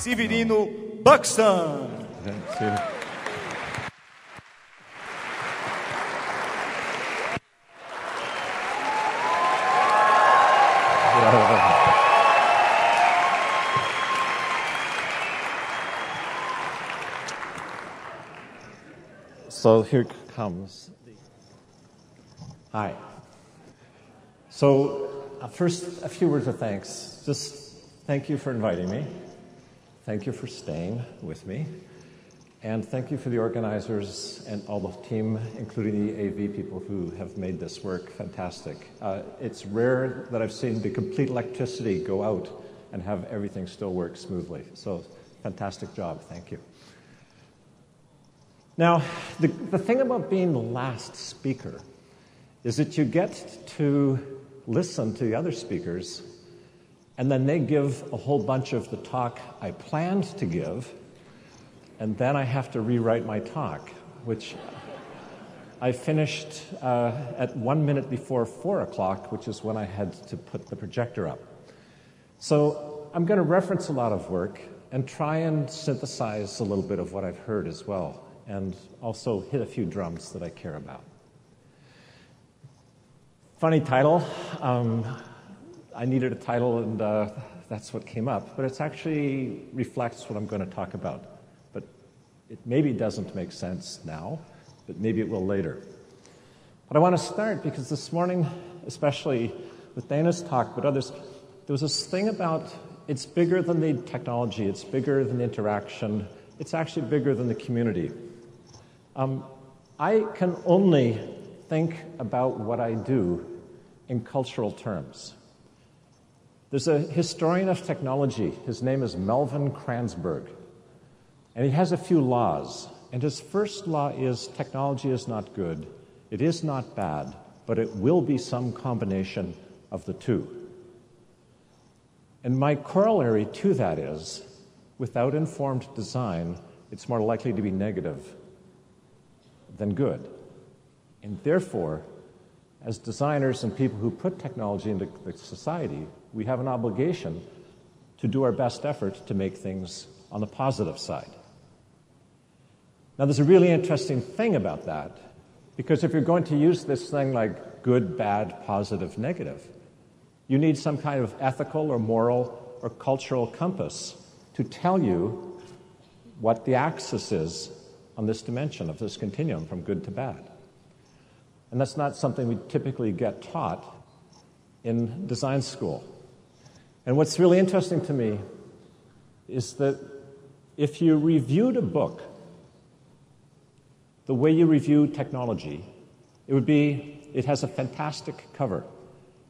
Severino Buxton. So here comes. Hi. So first, a few words of thanks. Just thank you for inviting me. Thank you for staying with me. And thank you for the organizers and all the team, including the AV people who have made this work fantastic. It's rare that I've seen the complete electricity go out and have everything still work smoothly. So fantastic job. Thank you. Now, the thing about being the last speaker is that you get to listen to the other speakers, and then they give a whole bunch of the talk I planned to give, and then I have to rewrite my talk, which I finished at 1 minute before 4 o'clock, which is when I had to put the projector up. So I'm going to reference a lot of work and try and synthesize a little bit of what I've heard as well, and also hit a few drums that I care about. Funny title. I needed a title, and that's what came up. But it actually reflects what I'm going to talk about. But it maybe doesn't make sense now, but maybe it will later. But I want to start because this morning, especially with Dana's talk, but others, there was this thing about it's bigger than the technology, it's bigger than the interaction, it's actually bigger than the community. I can only think about what I do in cultural terms. There's a historian of technology. His name is Melvin Kranzberg. And he has a few laws. And his first law is technology is not good. It is not bad, but it will be some combination of the two. And my corollary to that is, without informed design, it's more likely to be negative than good. And therefore, as designers and people who put technology into the society, we have an obligation to do our best effort to make things on the positive side. Now, there's a really interesting thing about that, because if you're going to use this thing like good, bad, positive, negative, you need some kind of ethical or moral or cultural compass to tell you what the axis is on this dimension of this continuum from good to bad. And that's not something we typically get taught in design school. And what's really interesting to me is that if you reviewed a book the way you review technology, it would be, it has a fantastic cover.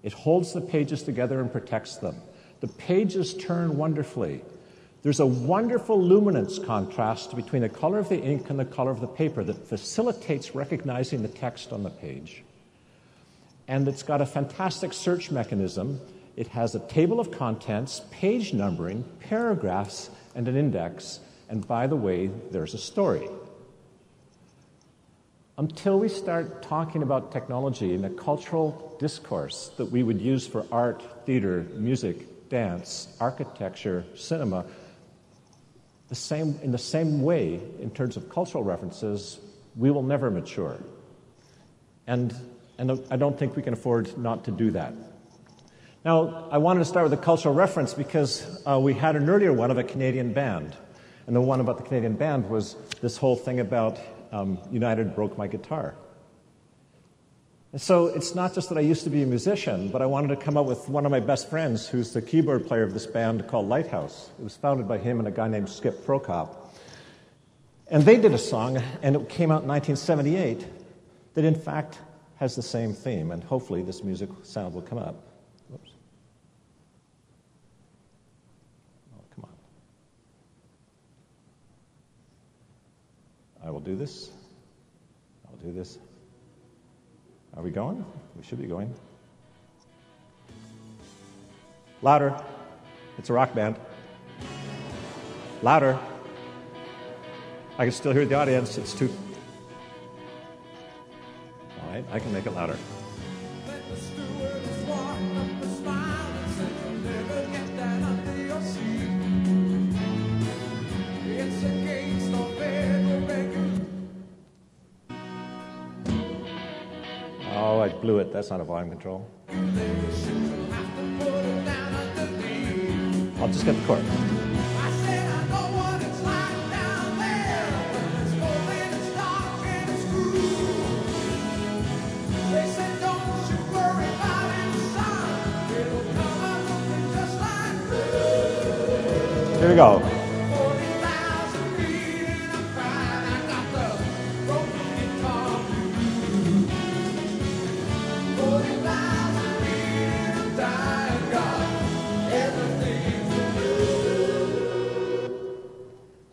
It holds the pages together and protects them. The pages turn wonderfully. There's a wonderful luminance contrast between the color of the ink and the color of the paper that facilitates recognizing the text on the page. And it's got a fantastic search mechanism. It has a table of contents, page numbering, paragraphs, and an index. And by the way, there's a story. Until we start talking about technology in a cultural discourse that we would use for art, theater, music, dance, architecture, cinema, in the same way, in terms of cultural references, we will never mature. And I don't think we can afford not to do that. Now, I wanted to start with a cultural reference because we had an earlier one of a Canadian band. And the one about the Canadian band was this whole thing about United broke my guitar. And so it's not just that I used to be a musician, but I wanted to come up with one of my best friends who's the keyboard player of this band called Lighthouse. It was founded by him and a guy named Skip Prokop. And they did a song, and it came out in 1978, that in fact has the same theme, and hopefully this music sound will come up. Whoops. Oh, come on. I will do this. I'll do this. Are we going? We should be going. Louder. It's a rock band. Louder. I can still hear the audience. It's too... All right, I can make it louder. blew it. That's not a volume control. I'll just get the chorus. Here we go.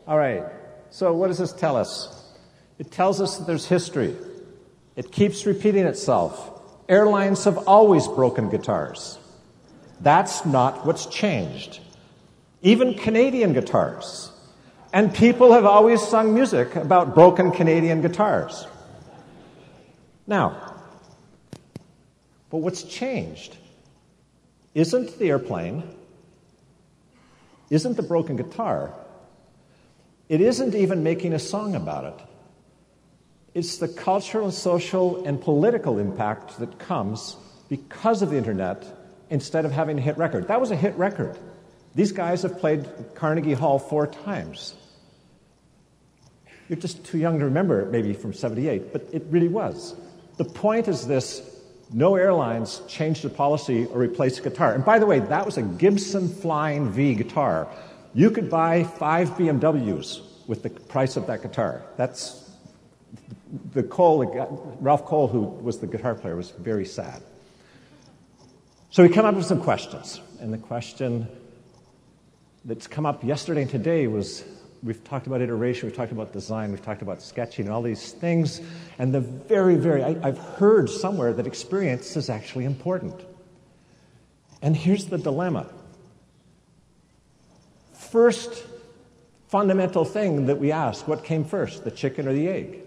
All right, so what does this tell us? It tells us that there's history. It keeps repeating itself. Airlines have always broken guitars. That's not what's changed. Even Canadian guitars. And people have always sung music about broken Canadian guitars. Now, but what's changed isn't the airplane, isn't the broken guitar, it isn't even making a song about it. It's the cultural, social, and political impact that comes because of the internet instead of having a hit record. That was a hit record. These guys have played Carnegie Hall 4 times. You're just too young to remember it, maybe from 78, but it really was. The point is this: no airlines changed the policy or replaced the guitar. And by the way, that was a Gibson Flying V guitar. You could buy 5 BMWs with the price of that guitar. That's the Ralph Cole, who was the guitar player, was very sad. So we come up with some questions. And the question that's come up yesterday and today was, we've talked about iteration, we've talked about design, we've talked about sketching and all these things. And I've heard somewhere that experience is actually important. And here's the dilemma. First fundamental thing that we ask, what came first, the chicken or the egg?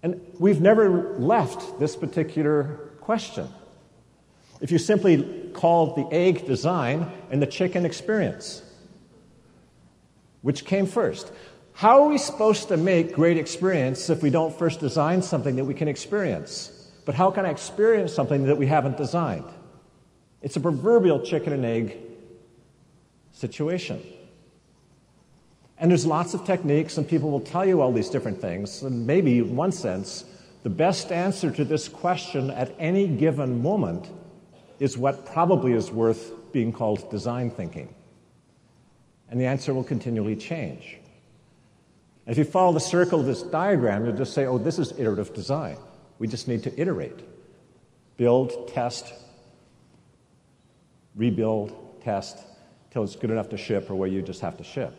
And we've never left this particular question. If you simply called the egg design and the chicken experience, which came first? How are we supposed to make great experience if we don't first design something that we can experience? But how can I experience something that we haven't designed? It's a proverbial chicken and egg situation. And there's lots of techniques, and people will tell you all these different things. And maybe, in one sense, the best answer to this question at any given moment is what probably is worth being called design thinking. And the answer will continually change. And if you follow the circle of this diagram, you'll just say, oh, this is iterative design. We just need to iterate. Build, test, rebuild, test, till it's good enough to ship, or where you just have to ship.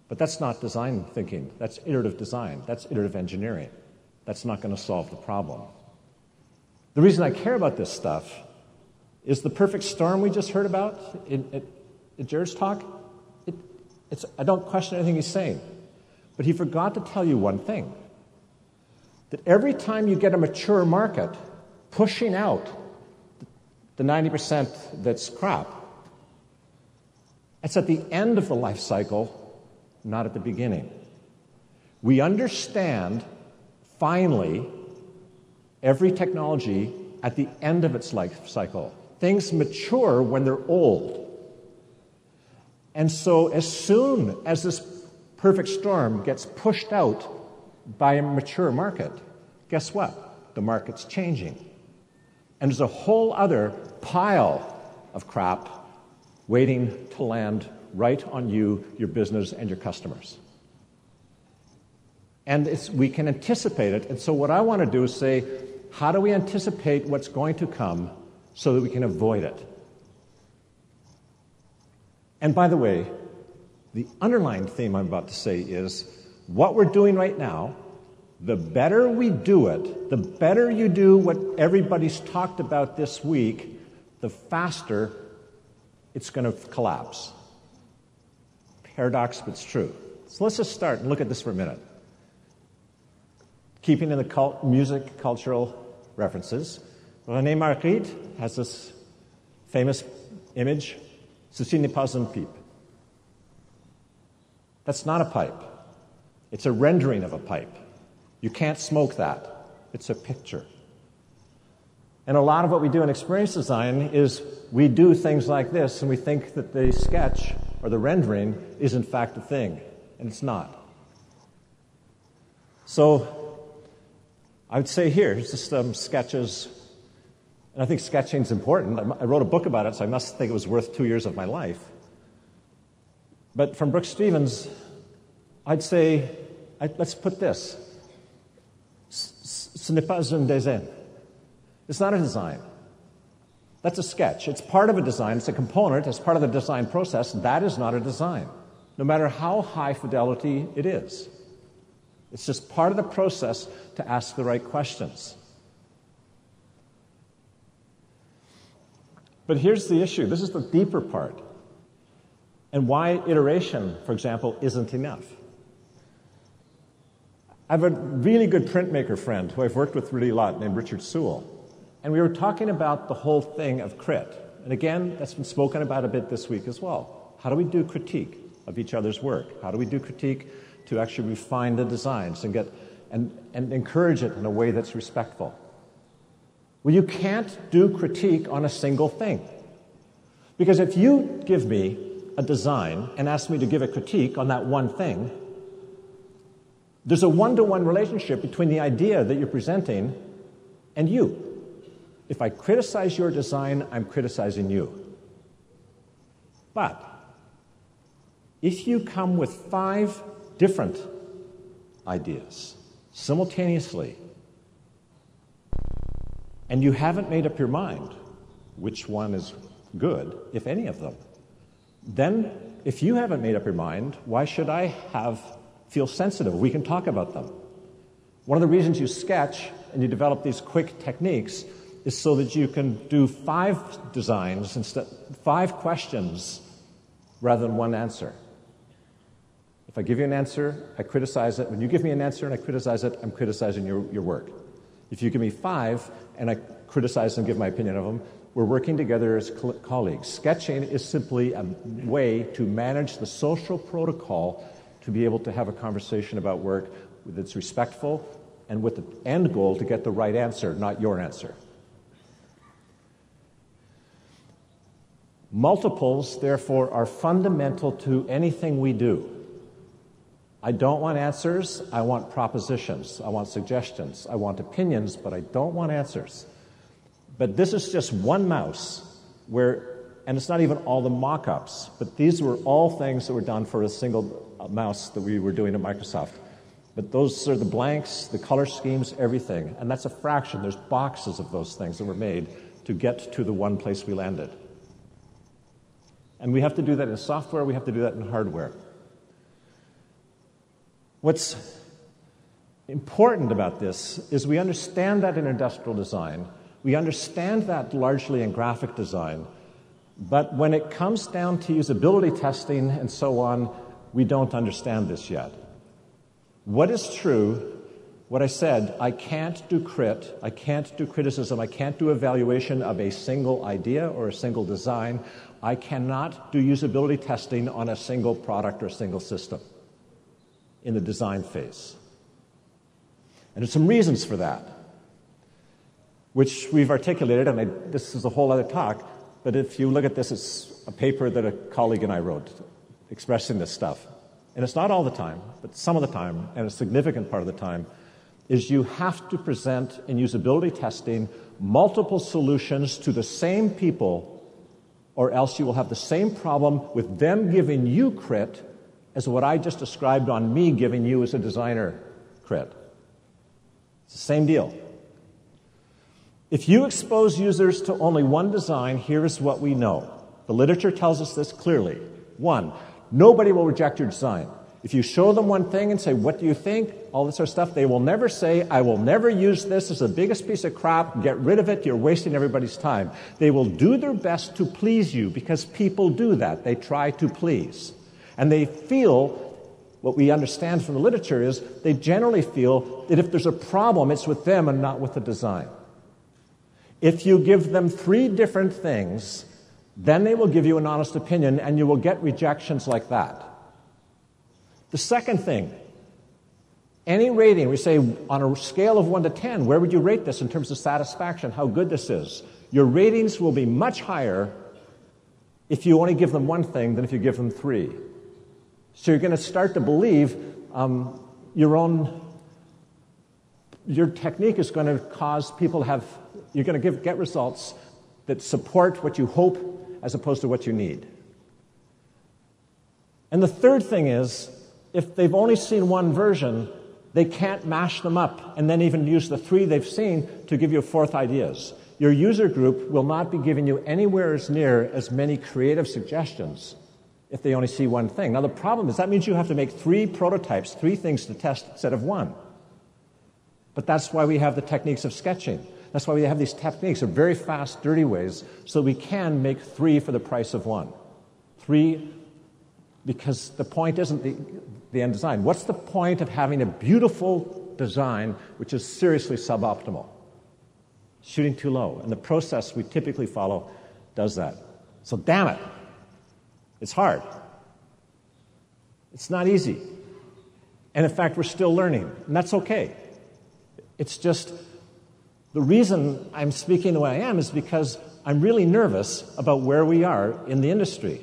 But that's not design thinking. That's iterative design. That's iterative engineering. That's not going to solve the problem. The reason I care about this stuff is the perfect storm we just heard about in Jared's talk. I don't question anything he's saying. But he forgot to tell you one thing. That every time you get a mature market pushing out the 90% that's crap, it's at the end of the life cycle, not at the beginning. We understand, finally, every technology at the end of its life cycle. Things mature when they're old. And so as soon as this perfect storm gets pushed out by a mature market, guess what? The market's changing. And there's a whole other pile of crap waiting to land right on you, your business, and your customers. And we can anticipate it. And so what I want to do is say, how do we anticipate what's going to come so that we can avoid it? And by the way, the underlying theme I'm about to say is, what we're doing right now, the better we do it, the better you do what everybody's talked about this week, the faster it's going to collapse. Paradox, but it's true. So let's just start and look at this for a minute. Keeping in the music cultural references, René Magritte has this famous image, ceci n'est pas une pipe. That's not a pipe. It's a rendering of a pipe. You can't smoke that. It's a picture. And a lot of what we do in experience design is we do things like this, and we think that the sketch or the rendering is in fact a thing, and it's not. So I would say here, here's just some sketches, and I think sketching is important. I wrote a book about it, so I must think it was worth 2 years of my life. But from Brooks Stevens, I'd say, let's put this. Ce n'est pas un dessin. It's not a design. That's a sketch. It's part of a design. It's a component. It's part of the design process. That is not a design, no matter how high fidelity it is. It's just part of the process to ask the right questions. But here's the issue. This is the deeper part. And why iteration, for example, isn't enough. I have a really good printmaker friend who I've worked with really a lot named Richard Sewell. And we were talking about the whole thing of crit. And again, that's been spoken about a bit this week as well. How do we do critique of each other's work? How do we do critique to actually refine the designs and and encourage it in a way that's respectful? Well, you can't do critique on a single thing. Because if you give me a design and ask me to give a critique on that one thing, there's a one-to-one relationship between the idea that you're presenting and you. If I criticize your design, I'm criticizing you. But if you come with 5 different ideas simultaneously, and you haven't made up your mind which one is good, if any of them, then if you haven't made up your mind, why should I feel sensitive? We can talk about them. One of the reasons you sketch and you develop these quick techniques is so that you can do 5 designs instead, 5 questions rather than one answer. If I give you an answer, I criticize it. When you give me an answer and I criticize it, I'm criticizing your work. If you give me 5 and I criticize and give my opinion of them, we're working together as colleagues. Sketching is simply a way to manage the social protocol to be able to have a conversation about work that's respectful and with the end goal to get the right answer, not your answer. Multiples, therefore, are fundamental to anything we do. I don't want answers, I want propositions, I want suggestions, I want opinions, but I don't want answers. But this is just one mouse, and it's not even all the mock-ups, but these were all things that were done for a single mouse that we were doing at Microsoft. But those are the blanks, the color schemes, everything, and that's a fraction. There's boxes of those things that were made to get to the one place we landed. And we have to do that in software, we have to do that in hardware. What's important about this is we understand that in industrial design, we understand that largely in graphic design, but when it comes down to usability testing and so on, we don't understand this yet. What is true, what I said, I can't do crit, I can't do criticism, I can't do evaluation of a single idea or a single design. I cannot do usability testing on a single product or a single system in the design phase. And there's some reasons for that, which we've articulated, and this is a whole other talk, but if you look at this, it's a paper that a colleague and I wrote expressing this stuff. And it's not all the time, but some of the time, and a significant part of the time, is you have to present in usability testing multiple solutions to the same people, or else you will have the same problem with them giving you crit as what I just described on me giving you as a designer crit. It's the same deal. If you expose users to only one design, here is what we know. The literature tells us this clearly. 1, nobody will reject your design. If you show them one thing and say, what do you think? All this sort of stuff, they will never say, I will never use this. It's the biggest piece of crap. Get rid of it. You're wasting everybody's time. They will do their best to please you because people do that. They try to please. And they feel, what we understand from the literature is, they generally feel that if there's a problem, it's with them and not with the design. If you give them 3 different things, then they will give you an honest opinion and you will get rejections like that. The second thing, Any rating, we say on a scale of 1 to 10, where would you rate this in terms of satisfaction, how good this is? Your ratings will be much higher if you only give them one thing than if you give them 3. So you're going to start to believe your technique is going to cause people to have, you're going to get results that support what you hope as opposed to what you need. And the third thing is, if they've only seen one version, they can't mash them up and then even use the 3 they've seen to give you 4th ideas. Your user group will not be giving you anywhere as near as many creative suggestions if they only see one thing. Now, the problem is that means you have to make 3 prototypes, 3 things to test instead of 1. But that's why we have the techniques of sketching. That's why we have these techniques of very fast, dirty ways, so we can make 3 for the price of 1. 3, because the point isn't the end design. What's the point of having a beautiful design which is seriously suboptimal? Shooting too low. And the process we typically follow does that. So damn it. It's hard. It's not easy. And in fact, we're still learning. And that's okay. It's just the reason I'm speaking the way I am is because I'm really nervous about where we are in the industry.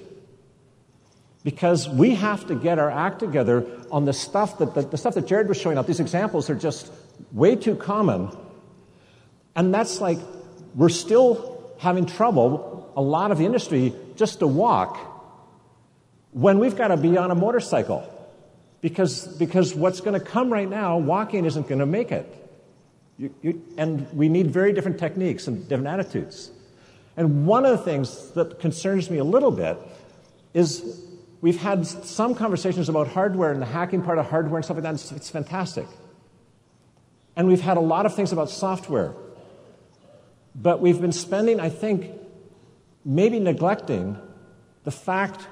Because we have to get our act together on the stuff the stuff that Jared was showing up. These examples are just way too common. And that's like, we're still having trouble, a lot of the industry, just to walk when we've got to be on a motorcycle. Because what's going to come right now, walking isn't going to make it. And we need very different techniques and different attitudes. And one of the things that concerns me a little bit is we've had some conversations about hardware and the hacking part of hardware and stuff like that. It's fantastic. And we've had a lot of things about software. But we've been spending, I think, maybe neglecting the fact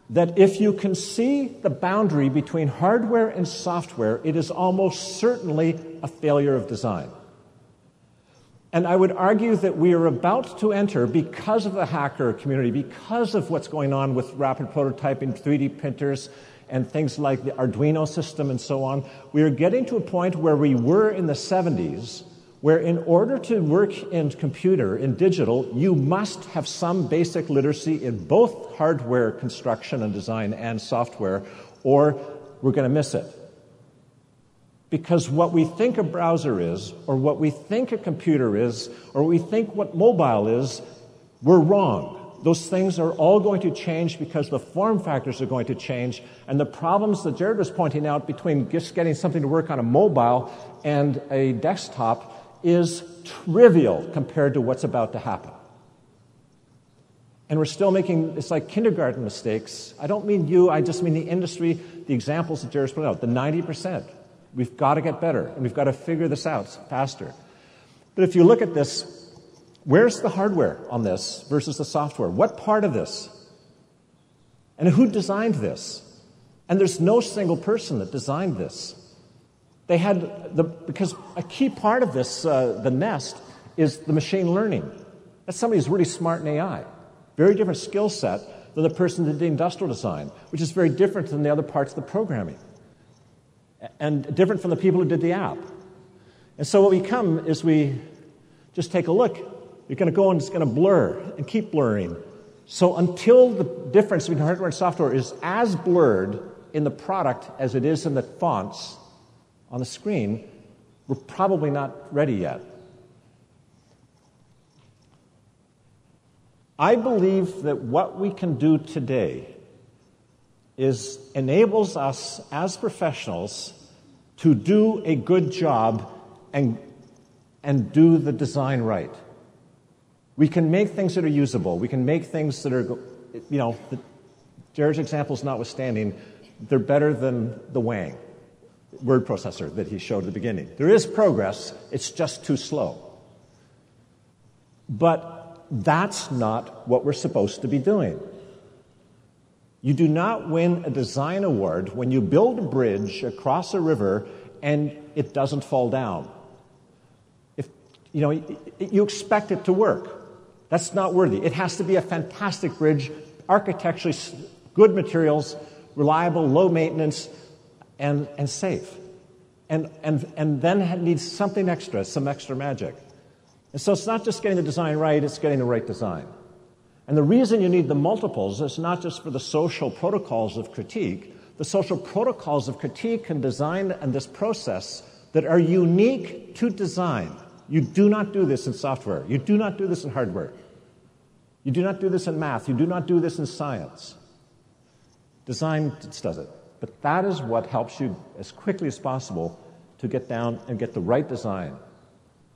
that if you can see the boundary between hardware and software, it is almost certainly a failure of design. And I would argue that we are about to enter, because of the hacker community, because of what's going on with rapid prototyping, 3D printers, and things like the Arduino system and so on, we are getting to a point where we were in the 70s, where in order to work in computer, in digital, you must have some basic literacy in both hardware construction and design and software, or we're going to miss it. Because what we think a browser is, or what we think a computer is, or we think what mobile is, we're wrong. Those things are all going to change because the form factors are going to change, and the problems that Jared was pointing out between just getting something to work on a mobile and a desktop is trivial compared to what's about to happen. And we're still making, it's like kindergarten mistakes. I don't mean you, I just mean the industry, the examples that Jared's put out, the 90%. We've got to get better, and we've got to figure this out faster. But if you look at this, where's the hardware on this versus the software? What part of this? And who designed this? And there's no single person that designed this. They had because a key part of this, the nest, is the machine learning. That's somebody who's really smart in AI. Very different skill set than the person that did industrial design, which is very different than the other parts of the programming. And different from the people who did the app. And so what we come is we just take a look. You're going to go and it's going to blur and keep blurring. So until the difference between hardware and software is as blurred in the product as it is in the fonts on the screen, we're probably not ready yet. I believe that what we can do today enables us as professionals to do a good job and do the design right. We can make things that are usable. We can make things that are, Jared's examples notwithstanding, they're better than the Wang word processor that he showed at the beginning. There is progress, it's just too slow. But that's not what we're supposed to be doing. You do not win a design award when you build a bridge across a river and it doesn't fall down. You expect it to work. That's not worthy. It has to be a fantastic bridge, architecturally good materials, reliable, low maintenance, and safe. and then needs something extra, some extra magic. And so it's not just getting the design right, it's getting the right design. And the reason you need the multiples is not just for the social protocols of critique. The social protocols of critique and design and this process that are unique to design. You do not do this in software. You do not do this in hardware. You do not do this in math. You do not do this in science. Design does it. But that is what helps you as quickly as possible to get down and get the right design.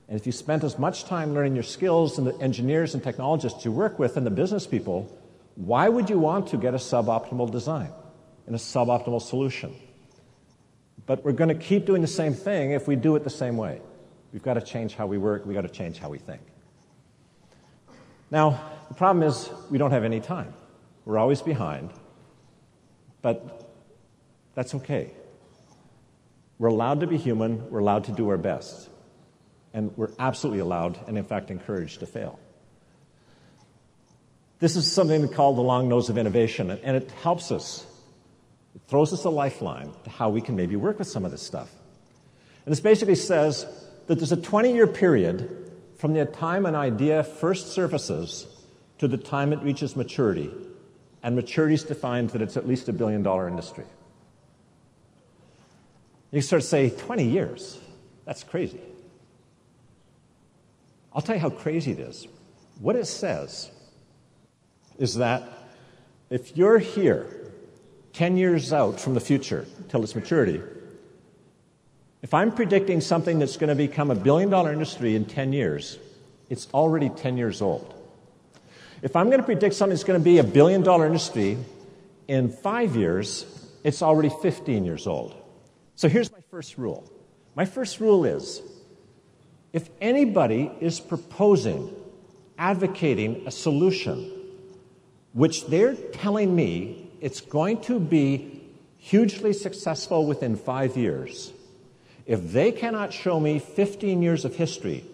And if you spent as much time learning your skills and the engineers and technologists you work with and the business people, why would you want to get a suboptimal design and a suboptimal solution? But we're going to keep doing the same thing if we do it the same way. We've got to change how we work. We've got to change how we think. Now, the problem is we don't have any time. We're always behind. But that's okay. We're allowed to be human. We're allowed to do our best. And we're absolutely allowed and, in fact, encouraged to fail. This is something called the long nose of innovation, and it helps us. It throws us a lifeline to how we can maybe work with some of this stuff. And this basically says that there's a 20-year period from the time an idea first surfaces to the time it reaches maturity, and maturity is defined that it's at least $1 billion industry. You start to say, 20 years? That's crazy. I'll tell you how crazy it is. What it says is that if you're here 10 years out from the future till its maturity, if I'm predicting something that's going to become $1 billion industry in 10 years, it's already 10 years old. If I'm going to predict something that's going to be $1 billion industry in 5 years, it's already 15 years old. So here's my first rule. My first rule is, if anybody is proposing, advocating a solution which they're telling me it's going to be hugely successful within 5 years, if they cannot show me 15 years of history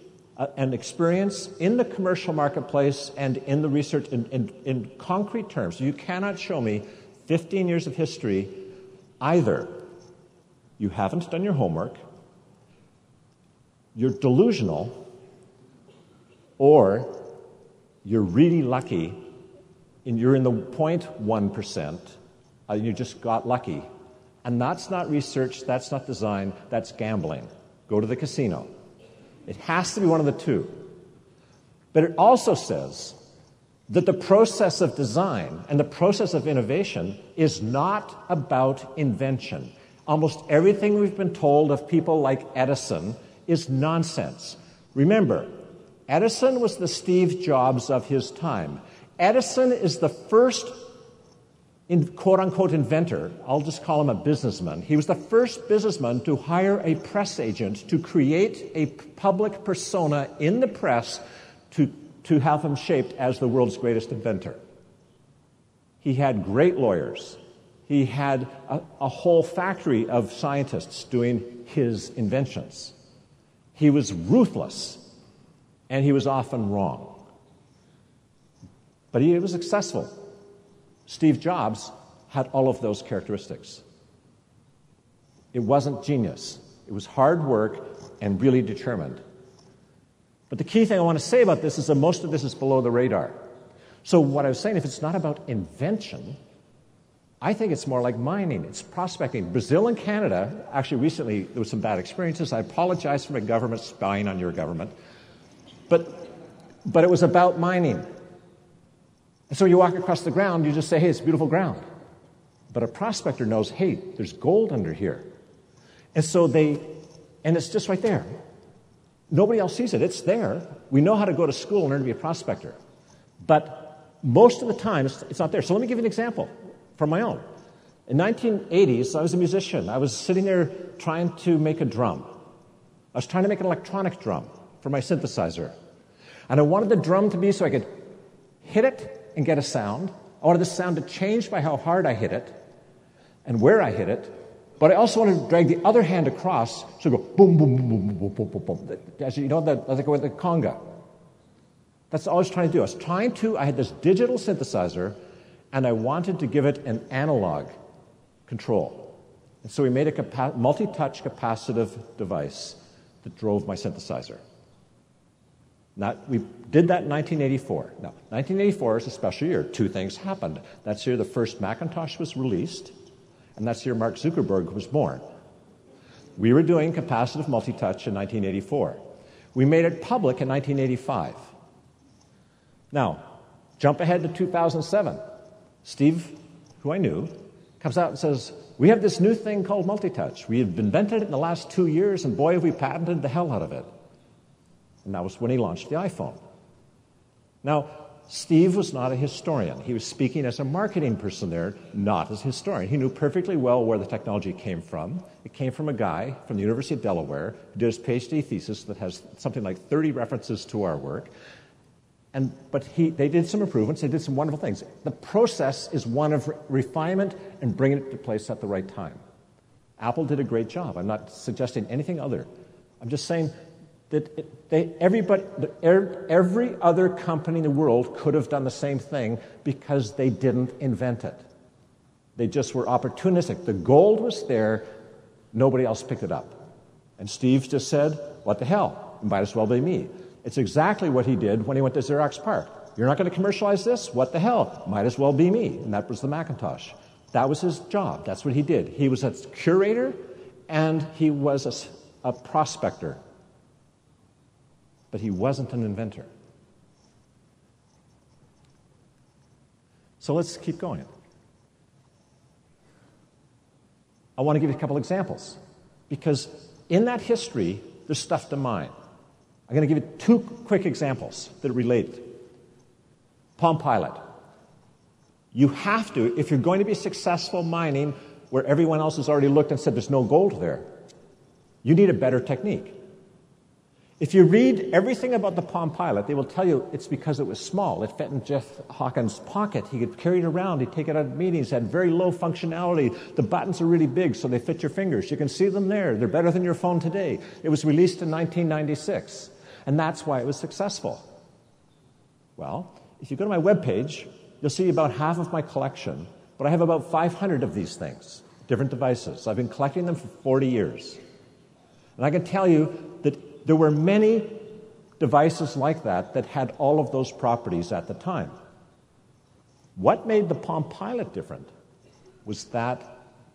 and experience in the commercial marketplace and in the research in concrete terms, you cannot show me 15 years of history, either you haven't done your homework, you're delusional, or you're really lucky and you're in the 0.1%, you just got lucky. And that's not research, that's not design, that's gambling. Go to the casino. It has to be one of the two. But it also says that the process of design and the process of innovation is not about invention. Almost everything we've been told of people like Edison is nonsense. Remember, Edison was the Steve Jobs of his time. Edison is the first quote-unquote inventor. I'll just call him a businessman. He was the first businessman to hire a press agent to create a public persona in the press to have him shaped as the world's greatest inventor. He had great lawyers. He had a whole factory of scientists doing his inventions. He was ruthless, and he was often wrong. But he was successful. Steve Jobs had all of those characteristics. It wasn't genius. It was hard work and really determined. But the key thing I want to say about this is that most of this is below the radar. So what I was saying, if it's not about invention, I think it's more like mining. It's prospecting. Brazil and Canada, actually recently there was some bad experiences. I apologize for my government spying on your government. But it was about mining. And so you walk across the ground, you just say, hey, it's beautiful ground. But a prospector knows, hey, there's gold under here. And so and it's just right there. Nobody else sees it. It's there. We know how to go to school and learn to be a prospector. But most of the time, it's not there. So let me give you an example from my own. In 1980s, I was a musician. I was sitting there trying to make a drum. I was trying to make an electronic drum for my synthesizer. And I wanted the drum to be so I could hit it and get a sound. I wanted the sound to change by how hard I hit it and where I hit it. But I also wanted to drag the other hand across so it go boom, boom, boom, boom, boom, boom, boom, boom, boom. As you know, like with the conga. That's all I was trying to do. I had this digital synthesizer, and I wanted to give it an analog control. And so we made a multi-touch capacitive device that drove my synthesizer. We did that in 1984. Now, 1984 is a special year. Two things happened. That's the year the first Macintosh was released, and that's the year Mark Zuckerberg was born. We were doing capacitive multi-touch in 1984. We made it public in 1985. Now, jump ahead to 2007. Steve, who I knew, comes out and says, we have this new thing called multi-touch. We have invented it in the last 2 years, and boy, have we patented the hell out of it. And that was when he launched the iPhone. Now, Steve was not a historian. He was speaking as a marketing person there, not as a historian. He knew perfectly well where the technology came from. It came from a guy from the University of Delaware who did his PhD thesis that has something like 30 references to our work. But they did some improvements. They did some wonderful things. The process is one of refinement and bringing it to place at the right time. Apple did a great job. I'm not suggesting anything other. I'm just saying that every other company in the world could have done the same thing because they didn't invent it. They just were opportunistic. The gold was there. Nobody else picked it up. And Steve just said, what the hell? It might as well be me. It's exactly what he did when he went to Xerox PARC. You're not going to commercialize this? What the hell? Might as well be me. And that was the Macintosh. That was his job. That's what he did. He was a curator and he was a prospector. But he wasn't an inventor. So let's keep going. I want to give you a couple examples, because in that history, there's stuff to mine. I'm going to give you two quick examples that relate. Palm Pilot. You have to, if you're going to be successful mining where everyone else has already looked and said there's no gold there, you need a better technique. If you read everything about the Palm Pilot, they will tell you it's because it was small. It fit in Jeff Hawkins' pocket. He could carry it around. He'd take it out of meetings. It had very low functionality. The buttons are really big, so they fit your fingers. You can see them there. They're better than your phone today. It was released in 1996, and that's why it was successful. Well, if you go to my webpage, you'll see about half of my collection, but I have about 500 of these things, different devices. I've been collecting them for 40 years. And I can tell you that there were many devices like that that had all of those properties at the time. What made the Palm Pilot different was that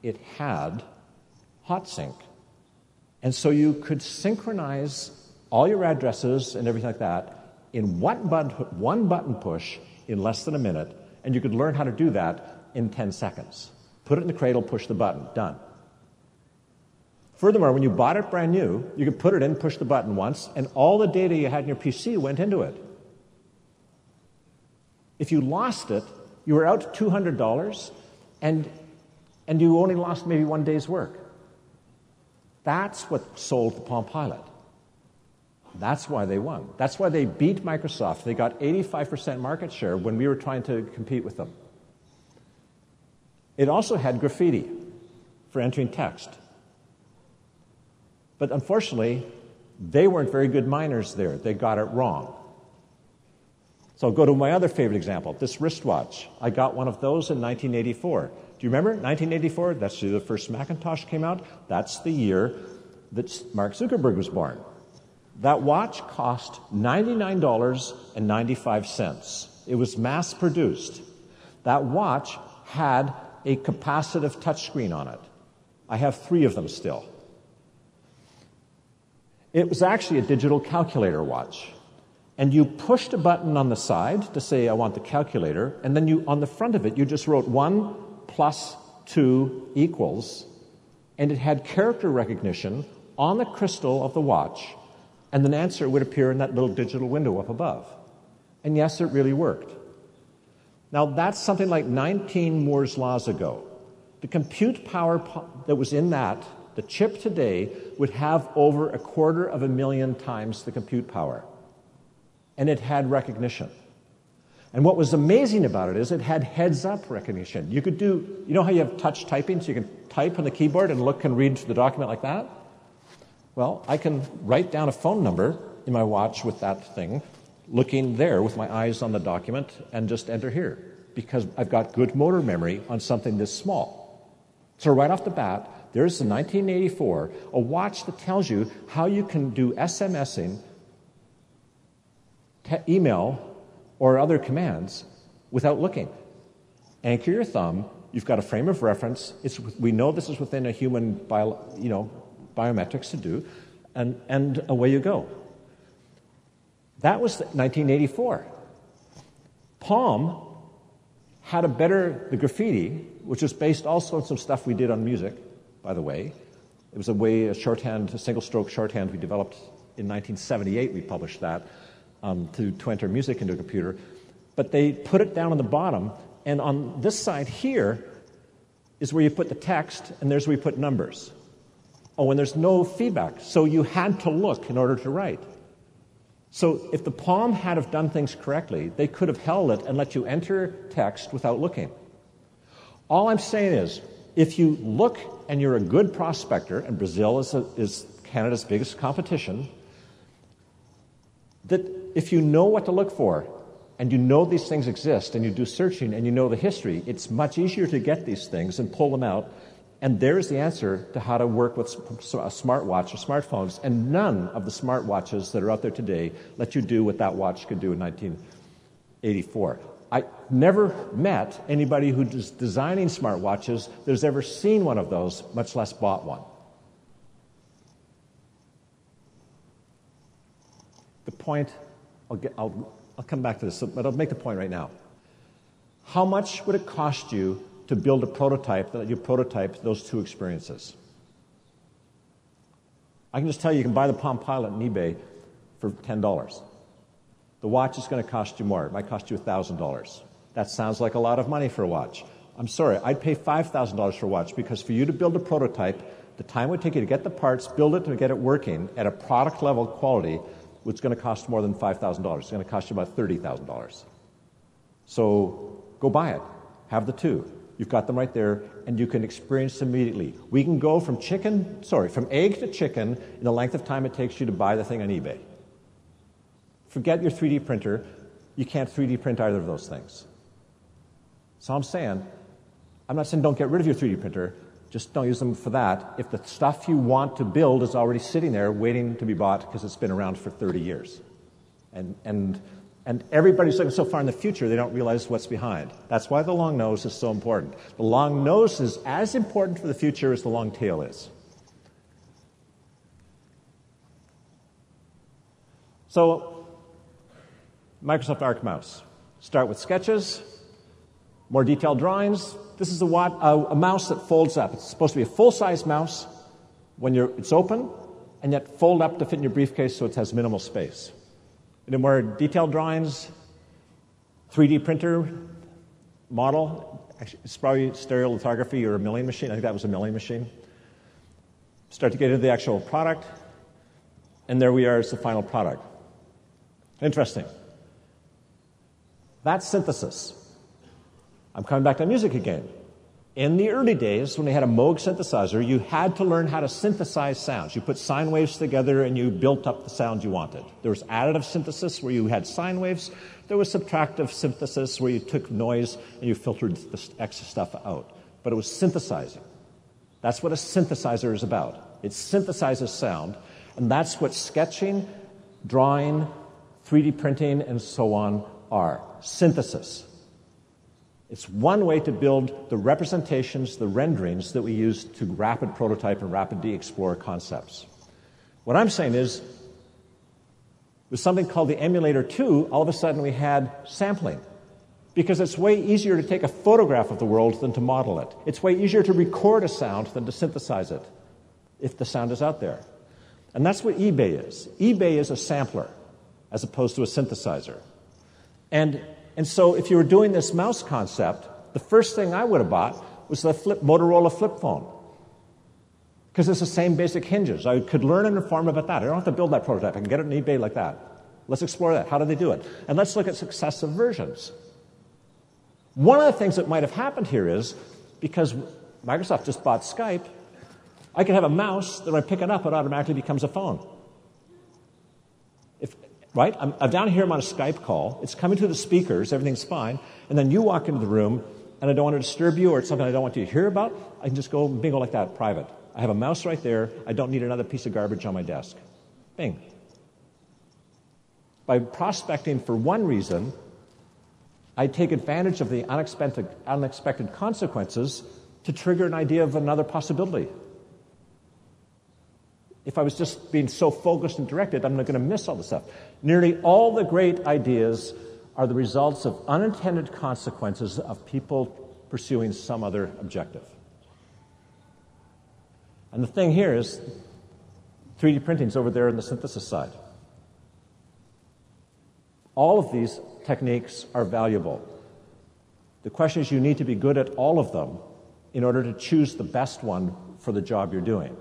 it had HotSync. And so you could synchronize all your addresses and everything like that in one button push in less than a minute, and you could learn how to do that in 10 seconds. Put it in the cradle, push the button, done. Furthermore, when you bought it brand new, you could put it in, push the button once, and all the data you had in your PC went into it. If you lost it, you were out $200, and you only lost maybe 1 day's work. That's what sold the Palm Pilot. That's why they won. That's why they beat Microsoft. They got 85% market share when we were trying to compete with them. It also had graffiti for entering text. But unfortunately, they weren't very good miners there. They got it wrong. So I'll go to my other favorite example, this wristwatch. I got one of those in 1984. Do you remember 1984? That's the year the first Macintosh came out. That's the year that Mark Zuckerberg was born. That watch cost $99.95. It was mass-produced. That watch had a capacitive touchscreen on it. I have 3 of them still. It was actually a digital calculator watch. And you pushed a button on the side to say, I want the calculator, and then on the front of it, you just wrote 1 + 2 =, and it had character recognition on the crystal of the watch, and an answer would appear in that little digital window up above. And yes, it really worked. Now, that's something like 19 Moore's laws ago. The compute power that was in that, the chip today, would have over 250,000 times the compute power. And it had recognition. And what was amazing about it is it had heads-up recognition. You could do, you know how you have touch typing, so you can type on the keyboard and look and read the document like that? Well, I can write down a phone number in my watch with that thing, looking there with my eyes on the document, and just enter here, because I've got good motor memory on something this small. So right off the bat, There's a 1984, a watch that tells you how you can do SMSing, email, or other commands without looking. Anchor your thumb. You've got a frame of reference. We know this is within a human biometrics to do, and away you go. That was 1984. Palm had the graffiti, which was based also on some stuff we did on music, by the way. It was a single-stroke shorthand we developed in 1978. We published that to enter music into a computer. But they put it down on the bottom, and on this side here is where you put the text, and there's where you put numbers. Oh, and there's no feedback, so you had to look in order to write. So if the Palm had have done things correctly, they could have held it and let you enter text without looking. All I'm saying is, if you look and you're a good prospector, and Brazil is Canada's biggest competition, that if you know what to look for, and you know these things exist, and you do searching, and you know the history, it's much easier to get these things and pull them out. And there's the answer to how to work with a smartwatch or smartphones. And none of the smartwatches that are out there today let you do what that watch could do in 1984. I never met anybody who's designing smartwatches that's ever seen one of those, much less bought one. The point, I'll come back to this, but I'll make the point right now. How much would it cost you to build a prototype that let you prototype those two experiences? I can just tell you, you can buy the Palm Pilot on eBay for $10. The watch is going to cost you more. It might cost you $1,000. That sounds like a lot of money for a watch. I'm sorry, I'd pay $5,000 for a watch, because for you to build a prototype, the time it would take you to get the parts, build it, and get it working at a product level quality, it's going to cost more than $5,000. It's going to cost you about $30,000. So go buy it. Have the two. You've got them right there, and you can experience them immediately. We can go from egg to chicken in the length of time it takes you to buy the thing on eBay. Forget your 3D printer. You can't 3D print either of those things. So I'm not saying don't get rid of your 3D printer, just don't use them for that if the stuff you want to build is already sitting there waiting to be bought because it's been around for 30 years. And everybody's looking so far in the future, they don't realize what's behind. That's why the long nose is so important. The long nose is as important for the future as the long tail is. So, Microsoft Arc Mouse. Start with sketches, more detailed drawings. This is a mouse that folds up. It's supposed to be a full-size mouse when it's open, and yet fold up to fit in your briefcase so it has minimal space. In more detailed drawings, 3D printer model. Actually, it's probably stereolithography or a milling machine. I think that was a milling machine. Start to get into the actual product, and there we are as the final product. Interesting. That's synthesis. I'm coming back to music again. In the early days, when they had a Moog synthesizer, you had to learn how to synthesize sounds. You put sine waves together and you built up the sound you wanted. There was additive synthesis where you had sine waves. There was subtractive synthesis where you took noise and you filtered the extra stuff out. But it was synthesizing. That's what a synthesizer is about. It synthesizes sound, and that's what sketching, drawing, 3D printing, and so on are. Synthesis. It's one way to build the representations, the renderings that we use to rapid prototype and rapidly explore concepts. What I'm saying is, with something called the Emulator 2, all of a sudden we had sampling. Because it's way easier to take a photograph of the world than to model it. It's way easier to record a sound than to synthesize it, if the sound is out there. And that's what eBay is. eBay is a sampler, as opposed to a synthesizer. And so if you were doing this mouse concept, the first thing I would have bought was the Motorola flip phone. Because it's the same basic hinges. I could learn and inform about that. I don't have to build that prototype. I can get it on eBay like that. Let's explore that. How do they do it? And let's look at successive versions. One of the things that might have happened here is, because Microsoft just bought Skype, I could have a mouse that when I pick it up, it automatically becomes a phone. Right? I'm down here, I'm on a Skype call. It's coming through the speakers, everything's fine. And then you walk into the room, and I don't want to disturb you, or it's something I don't want you to hear about. I can just go bingo like that, private. I have a mouse right there. I don't need another piece of garbage on my desk. Bing. By prospecting for one reason, I take advantage of the unexpected consequences to trigger an idea of another possibility. If I was just being so focused and directed, I'm not going to miss all this stuff. Nearly all the great ideas are the results of unintended consequences of people pursuing some other objective. And the thing here is 3D printing's over there on the synthesis side. All of these techniques are valuable. The question is you need to be good at all of them in order to choose the best one for the job you're doing.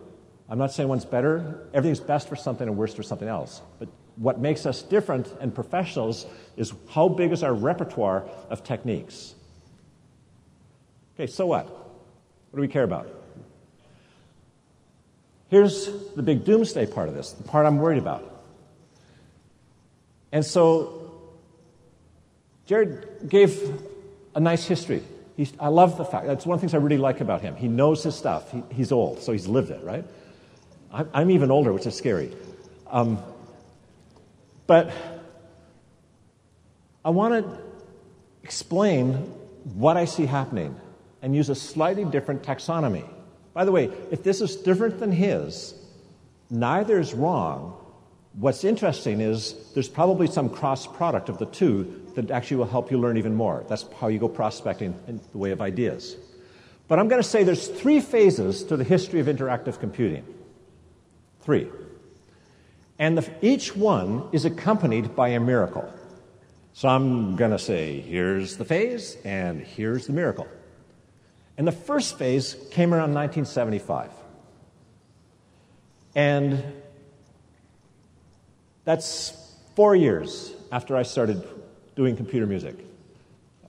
I'm not saying one's better. Everything's best for something and worst for something else. But what makes us different and professionals is how big is our repertoire of techniques. Okay, so what? What do we care about? Here's the big doomsday part of this, the part I'm worried about. And so Jared gave a nice history. I love the fact, that's one of the things I really like about him. He knows his stuff. He's old, so he's lived it, right? I'm even older, which is scary. But I want to explain what I see happening and use a slightly different taxonomy. By the way, if this is different than his, neither is wrong. What's interesting is there's probably some cross product of the two that actually will help you learn even more. That's how you go prospecting in the way of ideas. But I'm going to say there's 3 phases to the history of interactive computing. 3. And each one is accompanied by a miracle. So I'm going to say, here's the phase, and here's the miracle. And the first phase came around 1975. And that's 4 years after I started doing computer music.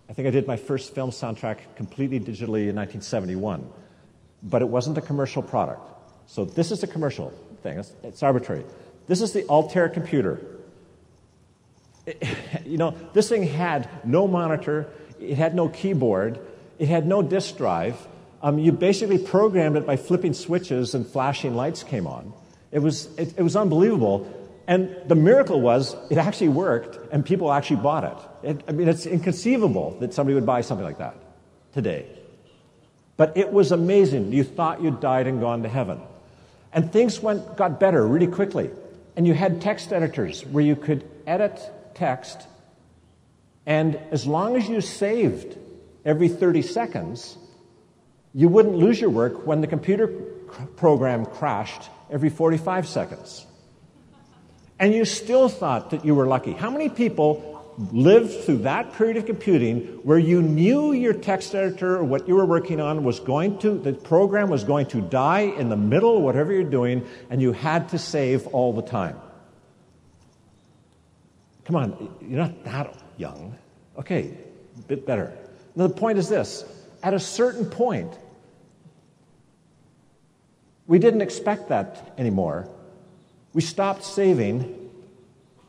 I think I did my first film soundtrack completely digitally in 1971. But it wasn't a commercial product. So this is a commercial thing. It's arbitrary. This is the Altair computer. This thing had no monitor. It had no keyboard. It had no disk drive. You basically programmed it by flipping switches and flashing lights came on. It was unbelievable. And the miracle was it actually worked and people actually bought it. It's inconceivable that somebody would buy something like that today. But it was amazing. You thought you'd died and gone to heaven. And things got better really quickly. And you had text editors where you could edit text, and as long as you saved every 30 seconds, you wouldn't lose your work when the computer program crashed every 45 seconds. And you still thought that you were lucky. How many people lived through that period of computing where you knew your text editor or what you were working on the program was going to die in the middle of whatever you're doing, and you had to save all the time? Come on, you're not that young. Okay, a bit better. Now, the point is this. At a certain point, we didn't expect that anymore. We stopped saving,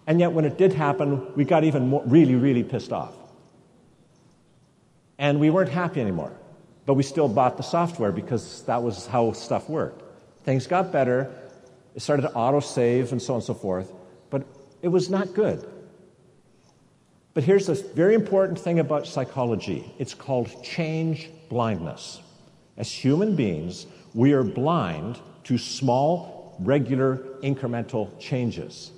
and yet when it did happen, we got even more, really, really pissed off. And we weren't happy anymore. But we still bought the software because that was how stuff worked. Things got better. It started to auto-save and so on and so forth. But it was not good. But here's the very important thing about psychology. It's called change blindness. As human beings, we are blind to small, regular, incremental changes.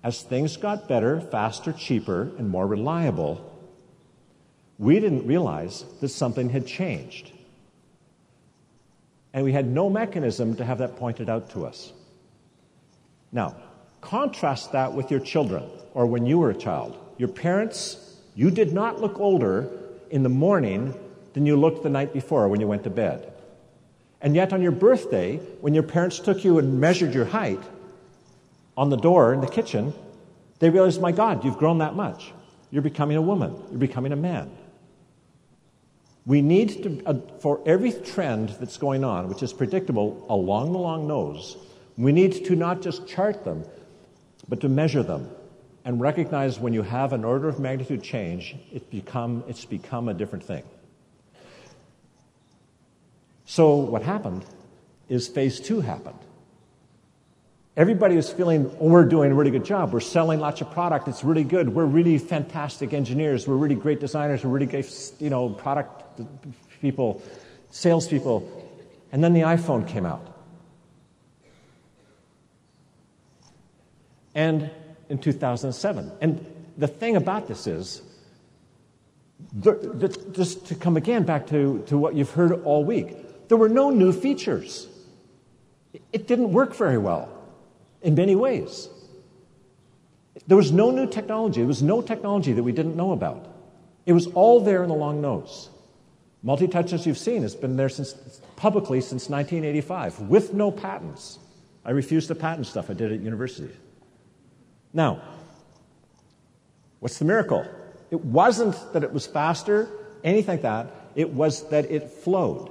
As things got better, faster, cheaper, and more reliable, we didn't realize that something had changed. And we had no mechanism to have that pointed out to us. Now, contrast that with your children, or when you were a child. Your parents, you did not look older in the morning than you looked the night before when you went to bed. And yet on your birthday, when your parents took you and measured your height on the door in the kitchen, they realized, my God, you've grown that much. You're becoming a woman. You're becoming a man. We need to, for every trend that's going on, which is predictable along the long nose, we need to not just chart them, but to measure them and recognize when you have an order of magnitude change, it's become a different thing. So what happened is phase 2 happened. Everybody was feeling, oh, we're doing a really good job. We're selling lots of product. It's really good. We're really fantastic engineers. We're really great designers. We're really great, product people, salespeople. And then the iPhone came out. And in 2007. And the thing about this is, just to come again back to what you've heard all week, there were no new features. It didn't work very well in many ways. There was no new technology. There was no technology that we didn't know about. It was all there in the long nose. Multi-touch, as you've seen, has been there publicly since 1985 with no patents. I refused to patent stuff I did at university. Now, what's the miracle? It wasn't that it was faster, anything like that. It was that it flowed.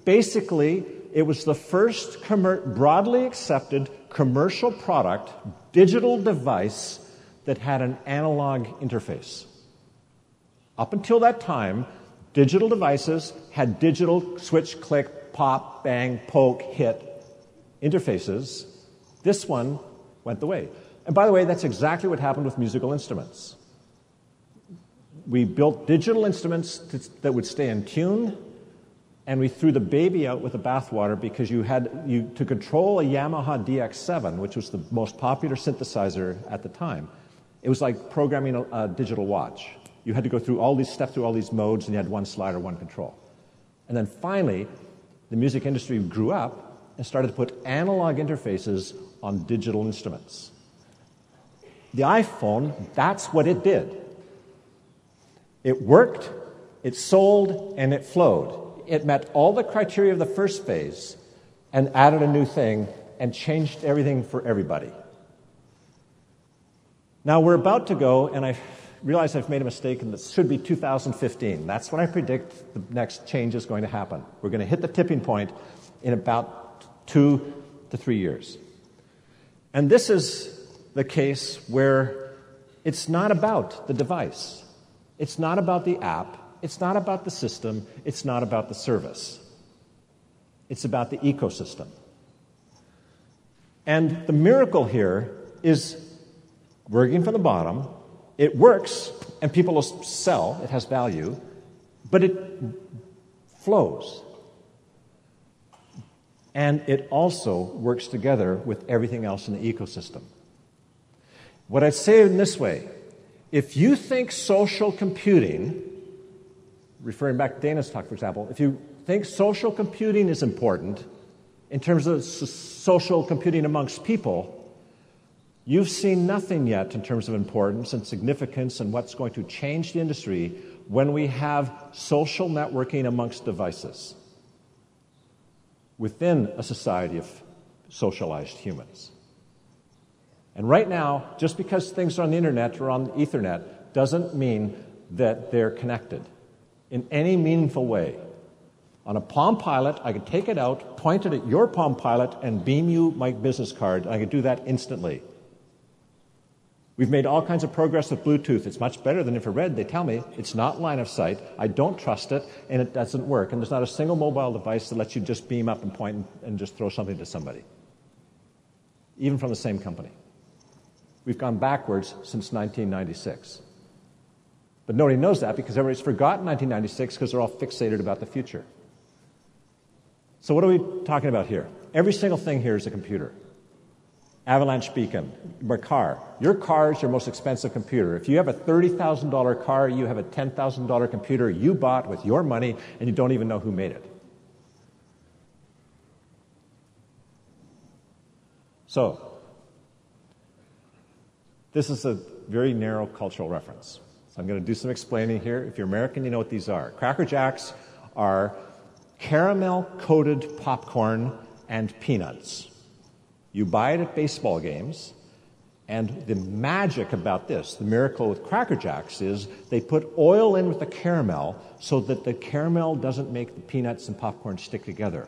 Basically, it was the first broadly accepted commercial product, digital device that had an analog interface. Up until that time, digital devices had digital switch, click, pop, bang, poke, hit interfaces. This one went the way. And by the way, that's exactly what happened with musical instruments. We built digital instruments that would stay in tune, and we threw the baby out with the bathwater because to control a Yamaha DX7, which was the most popular synthesizer at the time, it was like programming a digital watch. You had to go through all these steps, through all these modes, and you had one slider, one control. And then finally, the music industry grew up and started to put analog interfaces on digital instruments. The iPhone, that's what it did. It worked, it sold, and it flowed. It met all the criteria of the first phase and added a new thing and changed everything for everybody. Now we're about to go, and I realize I've made a mistake, and this should be 2015. That's when I predict the next change is going to happen. We're going to hit the tipping point in about 2 to 3 years. And this is the case where it's not about the device. It's not about the app. It's not about the system. It's not about the service. It's about the ecosystem. And the miracle here is working from the bottom. It works, and people will sell. It has value, but it flows. And it also works together with everything else in the ecosystem. What I'd say in this way, if you think social computing, referring back to Dana's talk, for example, if you think social computing is important in terms of social computing amongst people, you've seen nothing yet in terms of importance and significance and what's going to change the industry when we have social networking amongst devices within a society of socialized humans. And right now, just because things are on the internet or on Ethernet doesn't mean that they're connected in any meaningful way. On a Palm Pilot, I could take it out, point it at your Palm Pilot, and beam you my business card. I could do that instantly. We've made all kinds of progress with Bluetooth. It's much better than infrared, they tell me. It's not line of sight. I don't trust it, and it doesn't work. And there's not a single mobile device that lets you just beam up and point and just throw something to somebody, even from the same company. We've gone backwards since 1996. But nobody knows that because everybody's forgotten 1996 because they're all fixated about the future. So what are we talking about here? Every single thing here is a computer. Avalanche beacon, your car. Your car is your most expensive computer. If you have a $30,000 car, you have a $10,000 computer you bought with your money and you don't even know who made it. So, this is a very narrow cultural reference. So I'm going to do some explaining here. If you're American, you know what these are. Cracker Jacks are caramel-coated popcorn and peanuts. You buy it at baseball games, and the magic about this, the miracle with Cracker Jacks, is they put oil in with the caramel so that the caramel doesn't make the peanuts and popcorn stick together.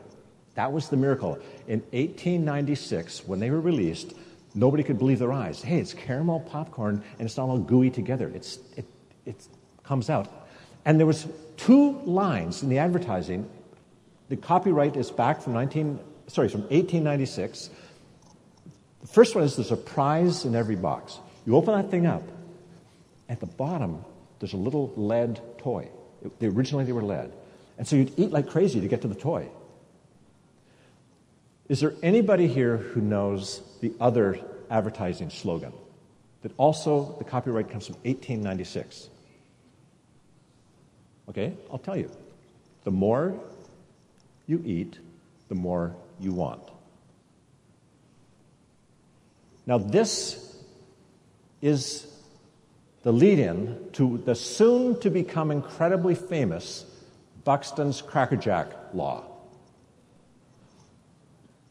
That was the miracle. In 1896, when they were released, nobody could believe their eyes. Hey, it's caramel popcorn, and it's not all gooey together. It comes out. And there was 2 lines in the advertising The copyright is back from 1896. The first one is there's a prize in every box. You open that thing up. At the bottom, there's a little lead toy. Originally, they were lead. And so you'd eat like crazy to get to the toy. Is there anybody here who knows the other advertising slogan? That also, the copyright comes from 1896. Okay, I'll tell you. The more you eat, the more you want. Now, this is the lead-in to the soon-to-become incredibly famous Buxton's Cracker Jack law.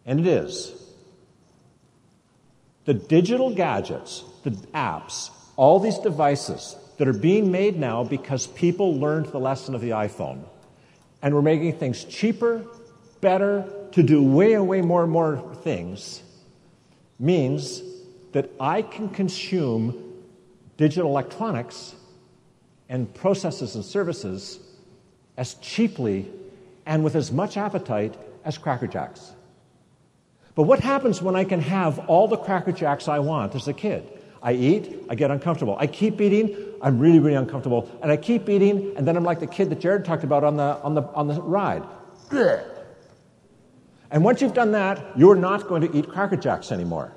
And it is the digital gadgets, the apps, all these devices that are being made now because people learned the lesson of the iPhone. And we're making things cheaper, better, to do way and way more and more things, means that I can consume digital electronics and processes and services as cheaply and with as much appetite as Cracker Jacks. But what happens when I can have all the Cracker Jacks I want as a kid? I eat, I get uncomfortable. I keep eating, I'm really, really uncomfortable. And I keep eating, and then I'm like the kid that Jared talked about on the ride. And once you've done that, you're not going to eat Cracker Jacks anymore.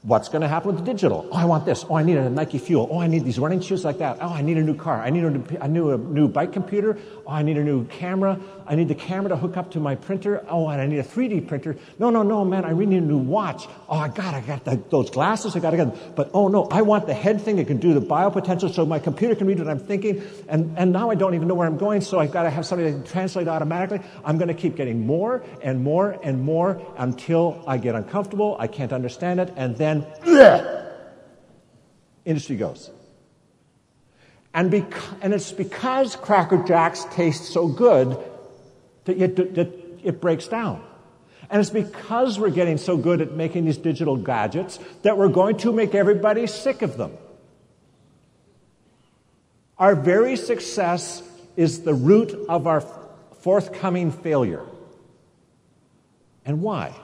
What's going to happen with the digital? Oh, I want this. Oh, I need a Nike Fuel. Oh, I need these running shoes like that. Oh, I need a new car. I need a new bike computer. Oh, I need a new camera. I need the camera to hook up to my printer. Oh, and I need a 3D printer. No, man, I really need a new watch. Oh, I got those glasses. I got to get them. But, oh, no, I want the head thing that can do the biopotential so my computer can read what I'm thinking. And now I don't even know where I'm going, so I've got to have somebody that can translate automatically. I'm going to keep getting more and more and more until I get uncomfortable. I can't understand it. And then industry goes. And it's because Cracker Jacks taste so good that it breaks down. And it's because we're getting so good at making these digital gadgets that we're going to make everybody sick of them. Our very success is the root of our forthcoming failure. And why?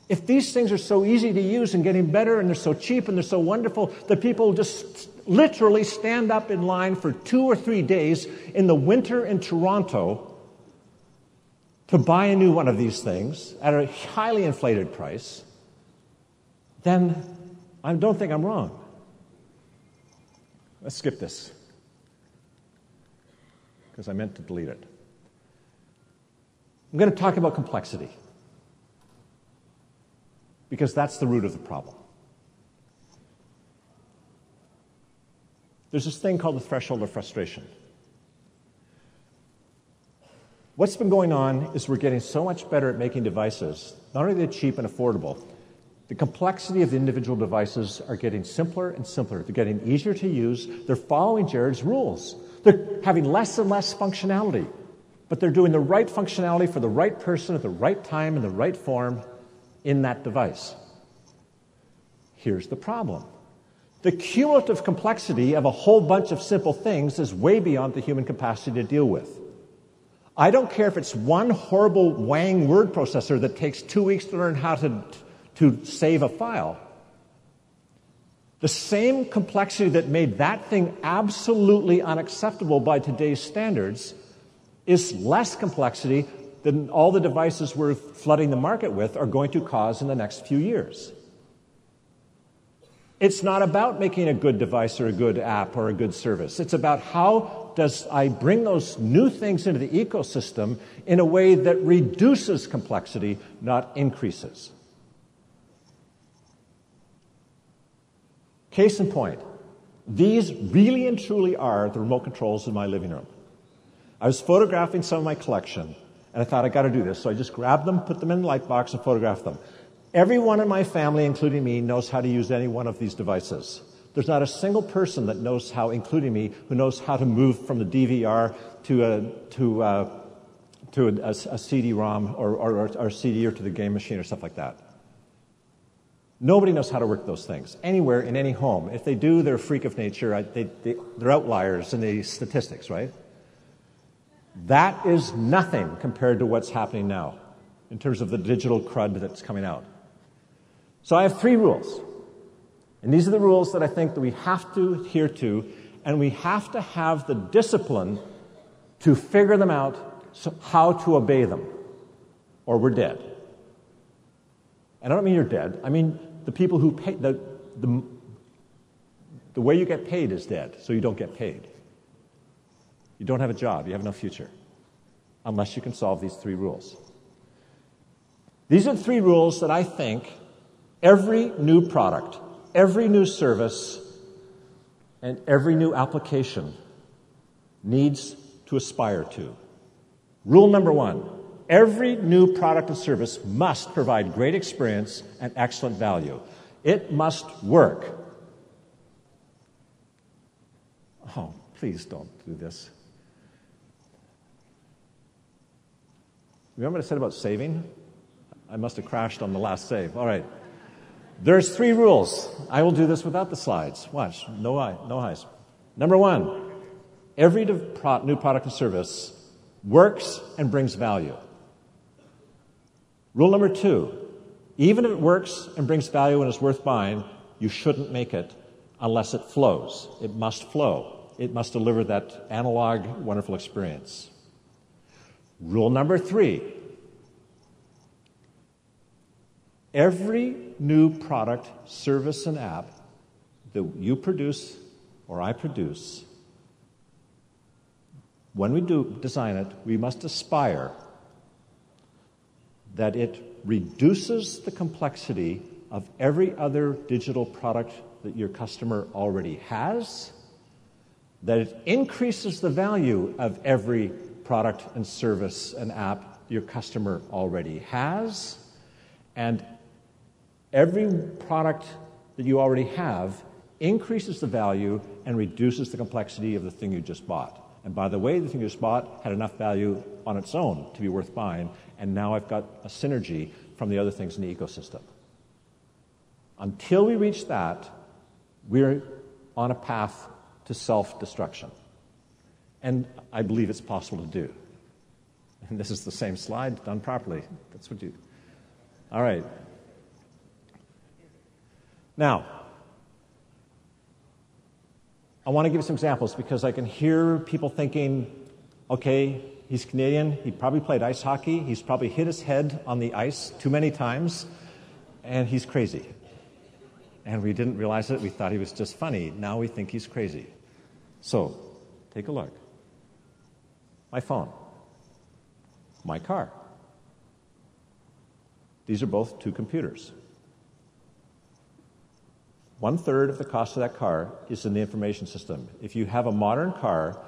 If these things are so easy to use and getting better and they're so cheap and they're so wonderful that people just literally stand up in line for 2 or 3 days in the winter in Toronto to buy a new one of these things at a highly inflated price, then I don't think I'm wrong. Let's skip this because I meant to delete it. I'm going to talk about complexity, because that's the root of the problem. There's this thing called the threshold of frustration. What's been going on is we're getting so much better at making devices, not only are they cheap and affordable, the complexity of the individual devices are getting simpler and simpler. They're getting easier to use. They're following Jared's rules. They're having less and less functionality, but they're doing the right functionality for the right person at the right time in the right form in that device. Here's the problem. The cumulative complexity of a whole bunch of simple things is way beyond the human capacity to deal with. I don't care if it's one horrible Wang word processor that takes 2 weeks to learn how to save a file. The same complexity that made that thing absolutely unacceptable by today's standards is less complexity than all the devices we're flooding the market with are going to cause in the next few years. It's not about making a good device or a good app or a good service. It's about how does I bring those new things into the ecosystem in a way that reduces complexity, not increases. Case in point, these really and truly are the remote controls in my living room. I was photographing some of my collection, and I thought, I got to do this. So I just grabbed them, put them in the light box, and photographed them. Everyone in my family, including me, knows how to use any one of these devices. There's not a single person that knows how, including me, who knows how to move from the DVR to a CD-ROM or CD or to the game machine or stuff like that. Nobody knows how to work those things anywhere in any home. If they do, they're a freak of nature. They're outliers in the statistics, right? That is nothing compared to what's happening now in terms of the digital crud that's coming out. So I have 3 rules. And these are the rules that I think that we have to adhere to, and we have to have the discipline to figure them out, so how to obey them, or we're dead. And I don't mean you're dead. I mean the people who pay, the way you get paid is dead, so you don't get paid. You don't have a job. You have no future unless you can solve these 3 rules. These are 3 rules that I think every new product, every new service, and every new application needs to aspire to. Rule number 1, every new product and service must provide great experience and excellent value. It must work. Oh, please don't do this. Remember what I said about saving? I must have crashed on the last save. All right. There's 3 rules. I will do this without the slides. Watch. No eyes. Number 1, every new product and service works and brings value. Rule number 2, even if it works and brings value and is worth buying, you shouldn't make it unless it flows. It must flow. It must deliver that analog, wonderful experience. Rule number 3, every new product, service, and app that you produce or I produce, when we design it, we must aspire that it reduces the complexity of every other digital product that your customer already has, that it increases the value of every product and service and app your customer already has, and every product that you already have increases the value and reduces the complexity of the thing you just bought. And by the way, the thing you just bought had enough value on its own to be worth buying, and now I've got a synergy from the other things in the ecosystem. Until we reach that, we're on a path to self-destruction. And I believe it's possible to do. And this is the same slide done properly. That's what you... All right. Now, I want to give some examples because I can hear people thinking, okay, he's Canadian, he probably played ice hockey, he's probably hit his head on the ice too many times, and he's crazy. And we didn't realize it, we thought he was just funny. Now we think he's crazy. So, take a look. My phone. My car. These are both 2 computers. 1/3 of the cost of that car is in the information system. If you have a modern car,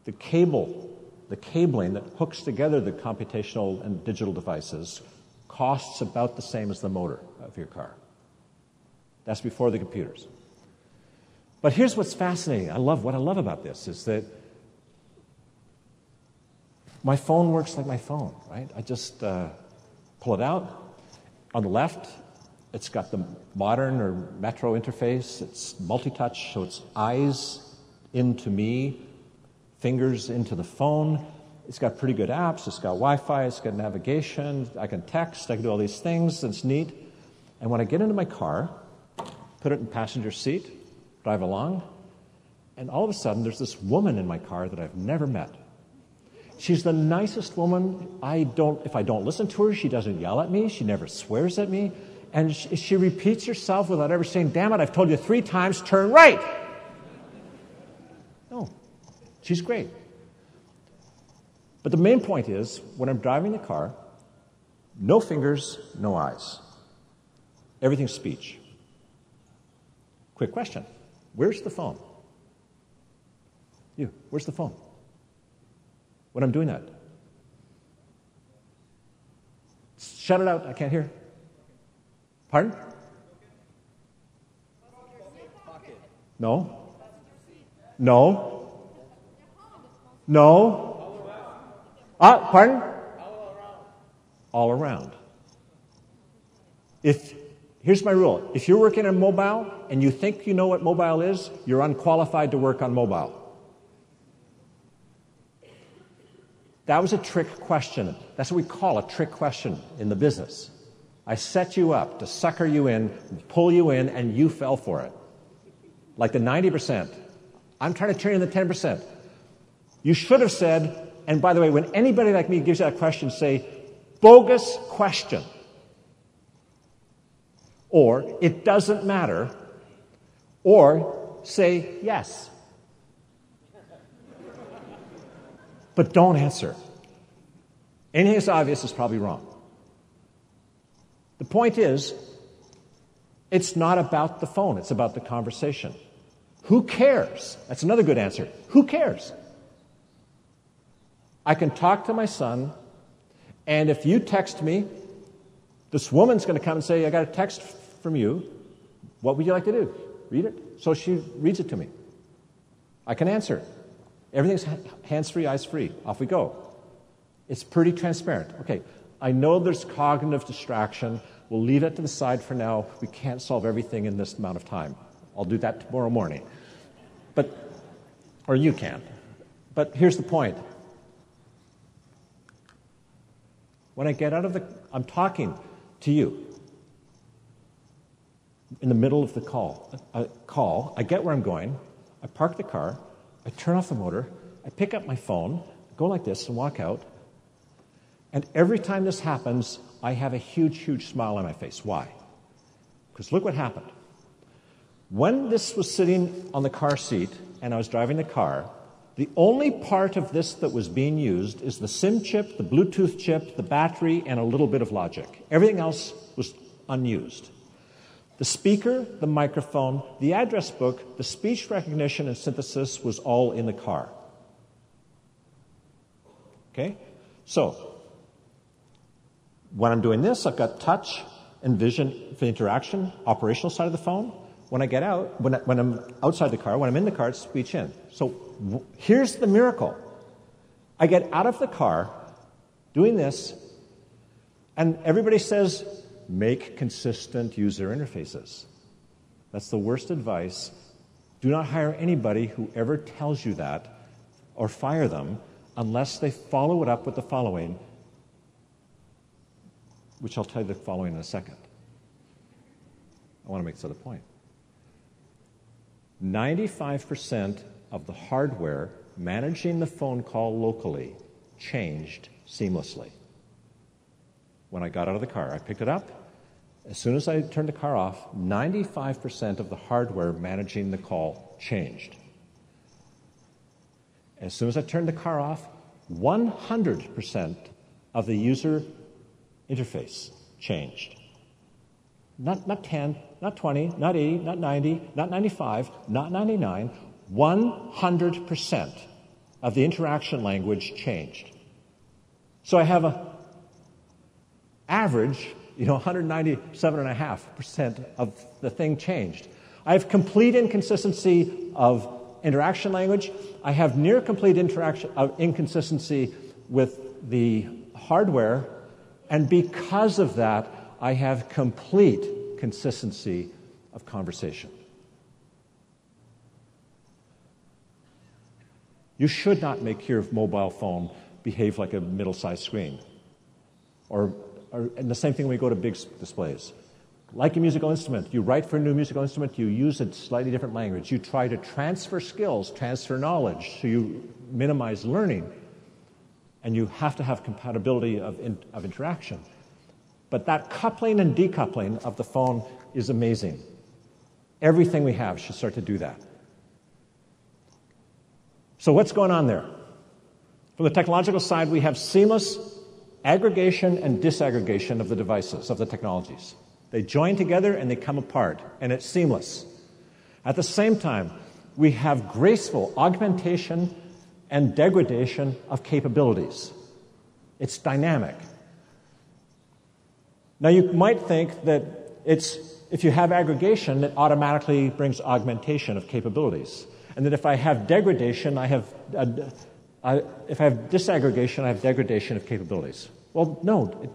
the cabling that hooks together the computational and digital devices costs about the same as the motor of your car. That's before the computers. But here's what's fascinating. What I love about this is that my phone works like my phone, right? I just pull it out. On the left, it's got the modern or Metro interface. It's multi-touch, so it's eyes into me, fingers into the phone. It's got pretty good apps. It's got Wi-Fi. It's got navigation. I can text. I can do all these things. It's neat. And when I get into my car, put it in passenger seat, drive along, and all of a sudden there's this woman in my car that I've never met. She's the nicest woman. If I don't listen to her, she doesn't yell at me. She never swears at me. And she repeats herself without ever saying, damn it, I've told you 3 times, turn right. No, she's great. But the main point is, when I'm driving the car, no fingers, no eyes. Everything's speech. Quick question. Where's the phone? You, where's the phone? When I'm doing that. Shut it out, I can't hear. Pardon? No. No. No. Pardon? All around. Here's my rule. If you're working on mobile and you think you know what mobile is, you're unqualified to work on mobile. That was a trick question. That's what we call a trick question in the business. I set you up to sucker you in, pull you in, and you fell for it. Like the 90%. I'm trying to turn in the 10%. You should have said, and by the way, when anybody like me gives you that question, say, bogus question. Or, it doesn't matter. Or, say, yes. But don't answer. Anything that's obvious is probably wrong. The point is, it's not about the phone, it's about the conversation. Who cares? That's another good answer. Who cares? I can talk to my son, and if you text me, this woman's going to come and say, I got a text from you. What would you like to do? Read it? So she reads it to me. I can answer. Everything's hands-free, eyes-free. Off we go. It's pretty transparent. Okay, I know there's cognitive distraction. We'll leave it to the side for now. We can't solve everything in this amount of time. I'll do that tomorrow morning. Or you can. But here's the point. When I get out of I'm talking to you in the middle of the call. I get where I'm going. I park the car. I turn off the motor. I pick up my phone, go like this, and walk out. And every time this happens, I have a huge, huge smile on my face. Why? Because look what happened. When this was sitting on the car seat and I was driving the car, the only part of this that was being used is the SIM chip, the Bluetooth chip, the battery, and a little bit of logic. Everything else was unused. The speaker, the microphone, the address book, the speech recognition and synthesis was all in the car. Okay? So, when I'm doing this, I've got touch and vision for interaction, operational side of the phone. When I get out, when I'm outside the car, when I'm in the car, it's speech in. So here's the miracle. I get out of the car doing this, and everybody says, make consistent user interfaces. That's the worst advice. Do not hire anybody who ever tells you that, or fire them, unless they follow it up with the following, which I'll tell you the following in a second. I want to make this other point. 95% of the hardware managing the phone call locally changed seamlessly. When I got out of the car, I picked it up. As soon as I turned the car off, 95% of the hardware managing the call changed. As soon as I turned the car off, 100% of the user interface changed. Not 10, not 20, not 80, not 90, not 95, not 99. 100% of the interaction language changed. So I have an average, 197.5% of the thing changed. I have complete inconsistency of interaction language. I have near complete inconsistency with the hardware. And because of that, I have complete consistency of conversation. You should not make your mobile phone behave like a middle-sized screen. And the same thing when you go to big displays. Like a musical instrument, you write for a new musical instrument, you use a slightly different language. You try to transfer skills, transfer knowledge, so you minimize learning. And you have to have compatibility of interaction. But that coupling and decoupling of the phone is amazing. Everything we have should start to do that. So what's going on there? From the technological side, we have seamless aggregation and disaggregation of the devices, of the technologies. They join together and they come apart, and it's seamless. At the same time, we have graceful augmentation and degradation of capabilities. It's dynamic. Now, you might think that if you have aggregation, it automatically brings augmentation of capabilities. And that if I have degradation, if I have disaggregation, I have degradation of capabilities. Well, no,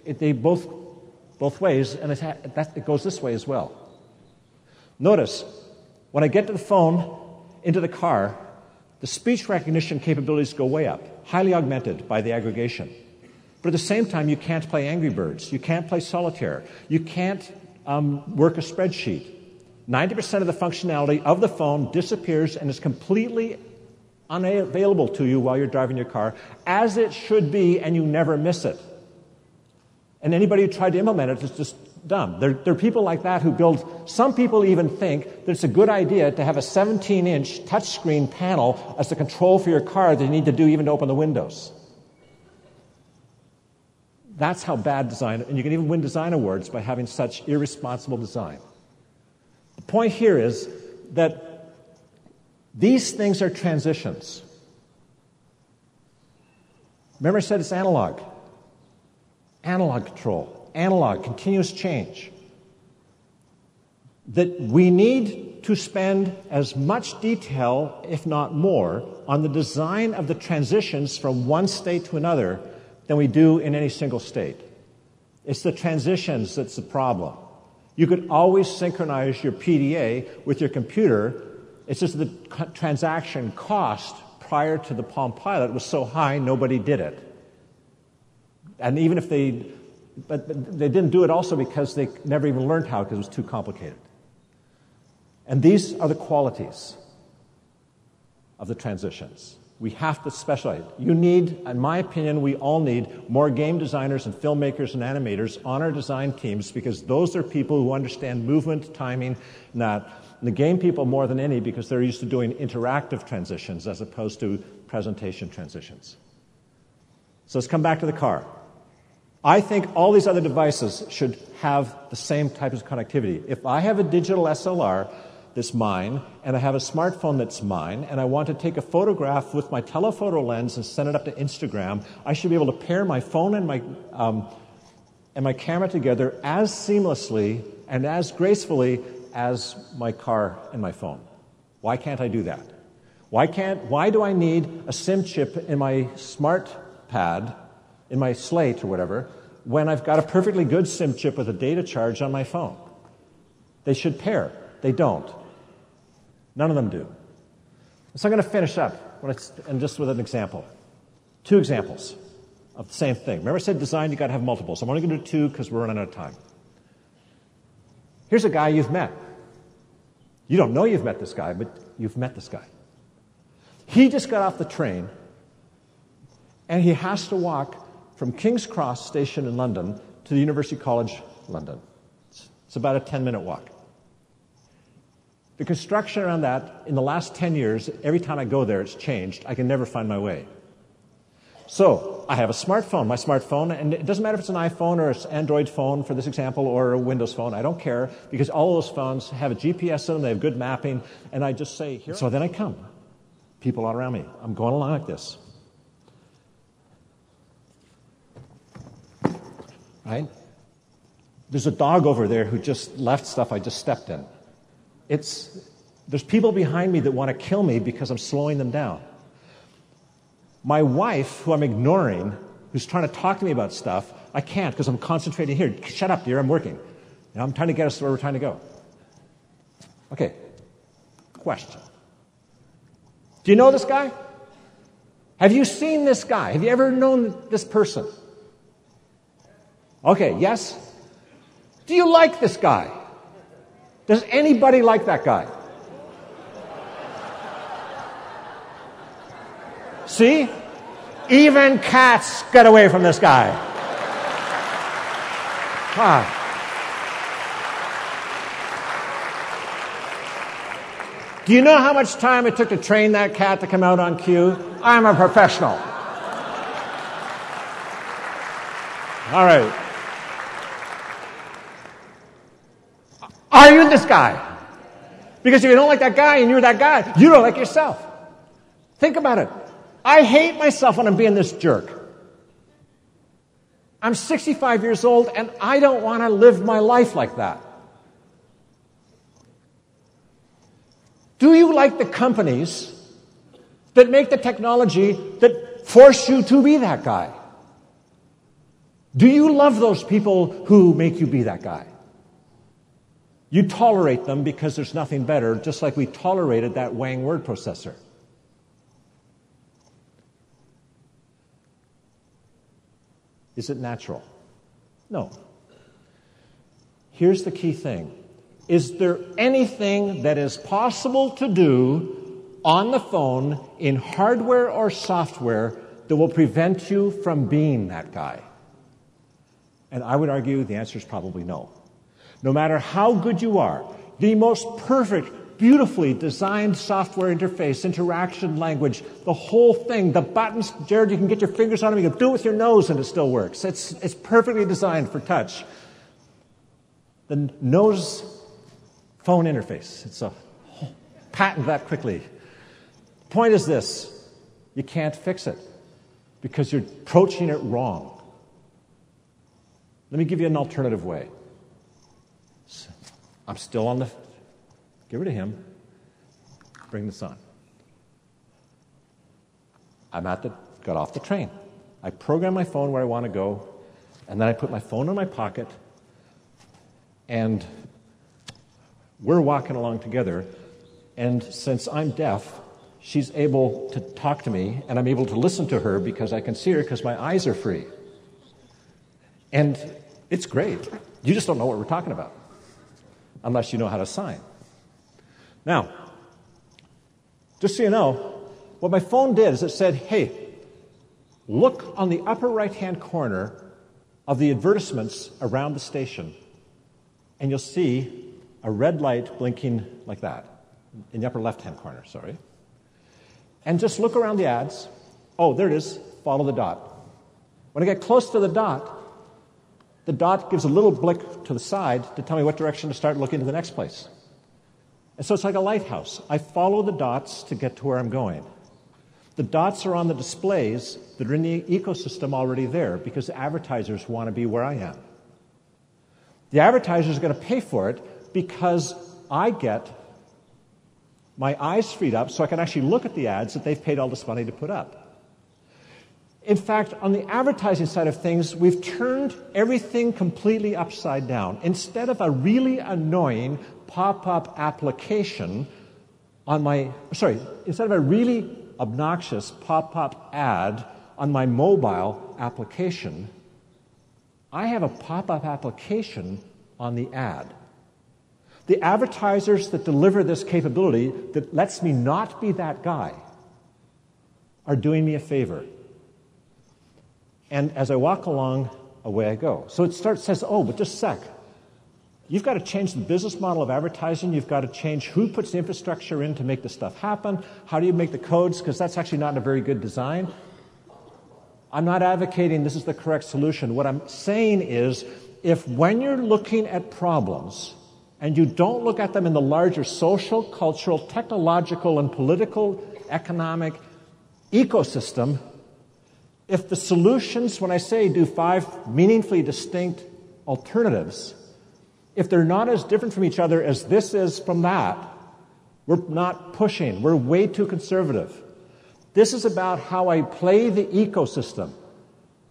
they both ways, and it goes this way as well. Notice, when I get to the phone, into the car, The speech recognition capabilities go way up, highly augmented by the aggregation. But at the same time, you can't play Angry Birds. You can't play solitaire. You can't work a spreadsheet. 90% of the functionality of the phone disappears and is completely unavailable to you while you're driving your car, as it should be, and you never miss it. And anybody who tried to implement it is just dumb. There are people like that who build, some people even think that it's a good idea to have a 17-inch touchscreen panel as the control for your car that you need to do even to open the windows. That's how bad design, and you can even win design awards by having such irresponsible design. The point here is that these things are transitions. Remember I said it's analog. Analog control, analog, continuous change. That we need to spend as much detail, if not more, on the design of the transitions from one state to another than we do in any single state. It's the transitions that's the problem. You could always synchronize your PDA with your computer. It's just the transaction cost prior to the Palm Pilot was so high, nobody did it. And even if but they didn't do it also because they never even learned how, because it was too complicated. And these are the qualities of the transitions. We have to specialize. You need, in my opinion, we all need more game designers and filmmakers and animators on our design teams, because those are people who understand movement, timing, and that. And the game people more than any, because they're used to doing interactive transitions as opposed to presentation transitions. So let's come back to the car. I think all these other devices should have the same type of connectivity. If I have a digital SLR that's mine, and I have a smartphone that's mine, and I want to take a photograph with my telephoto lens and send it up to Instagram, I should be able to pair my phone and my camera together as seamlessly and as gracefully as my car and my phone. Why can't I do that? Why do I need a SIM chip in my smart pad, in my Slate or whatever, when I've got a perfectly good SIM chip with a data charge on my phone? They should pair. They don't. None of them do. So I'm going to finish up, and just with an example. 2 examples of the same thing. Remember I said design, you've got to have multiples. I'm only going to do 2 because we're running out of time. Here's a guy you've met. You don't know you've met this guy, but you've met this guy. He just got off the train, and he has to walk from King's Cross Station in London to the University College London. It's about a 10-minute walk. The construction around that, in the last 10 years, every time I go there, it's changed. I can never find my way. So I have a smartphone, my smartphone, and it doesn't matter if it's an iPhone or it's an Android phone for this example, or a Windows phone. I don't care, because all of those phones have a GPS in them, they have good mapping, and I just say, here. So then I come. People all around me. I'm going along like this. Right? There's a dog over there who just left stuff I just stepped in. There's people behind me that want to kill me because I'm slowing them down. My wife, who I'm ignoring, who's trying to talk to me about stuff, I can't because I'm concentrating here. Shut up, dear, I'm working. I'm trying to get us to where we're trying to go. Okay, question. Do you know this guy? Have you seen this guy? Have you ever known this person? Okay, yes? Do you like this guy? Does anybody like that guy? See? Even cats get away from this guy. Do you know how much time it took to train that cat to come out on cue? I'm a professional. All right. Are you this guy? Because if you don't like that guy and you're that guy, you don't like yourself. Think about it. I hate myself when I'm being this jerk. I'm 65 years old and I don't want to live my life like that. Do you like the companies that make the technology that force you to be that guy? Do you love those people who make you be that guy? You tolerate them because there's nothing better, just like we tolerated that Wang word processor. Is it natural? No. Here's the key thing. Is there anything that is possible to do on the phone in hardware or software that will prevent you from being that guy? And I would argue the answer is probably no. No matter how good you are, the most perfect, beautifully designed software interface, interaction language, the whole thing, the buttons, Jared, you can get your fingers on them, you can do it with your nose and it still works. It's perfectly designed for touch. The nose phone interface, it's a patent that quickly. Point is this, you can't fix it because you're approaching it wrong. Let me give you an alternative way. I'm still on the... Get rid of him. Bring this on. Got off the train. I program my phone where I want to go, and then I put my phone in my pocket, and we're walking along together, and since I'm deaf, she's able to talk to me, and I'm able to listen to her because I can see her because my eyes are free. And it's great. You just don't know what we're talking about unless you know how to sign. Now, just so you know, what my phone did is it said, hey, look on the upper right-hand corner of the advertisements around the station, and you'll see a red light blinking like that, in the upper left-hand corner, sorry. And just look around the ads. Oh, there it is. Follow the dot. When I get close to the dot gives a little blick to the side to tell me what direction to start looking to the next place. And so it's like a lighthouse. I follow the dots to get to where I'm going. The dots are on the displays that are in the ecosystem already there because the advertisers want to be where I am. The advertisers are going to pay for it because I get my eyes freed up so I can actually look at the ads that they've paid all this money to put up. In fact, on the advertising side of things, we've turned everything completely upside down. Instead of a really annoying pop-up application instead of a really obnoxious pop-up ad on my mobile application, I have a pop-up application on the ad. The advertisers that deliver this capability that lets me not be that guy are doing me a favor. And as I walk along, away I go. So it says, oh, but just a sec. You've got to change the business model of advertising. You've got to change who puts the infrastructure in to make this stuff happen. How do you make the codes? Because that's actually not a very good design. I'm not advocating this is the correct solution. What I'm saying is, if when you're looking at problems, and you don't look at them in the larger social, cultural, technological, and political, economic ecosystem, if the solutions, when I say do 5 meaningfully distinct alternatives, if they're not as different from each other as this is from that, we're not pushing. We're way too conservative. This is about how I play the ecosystem.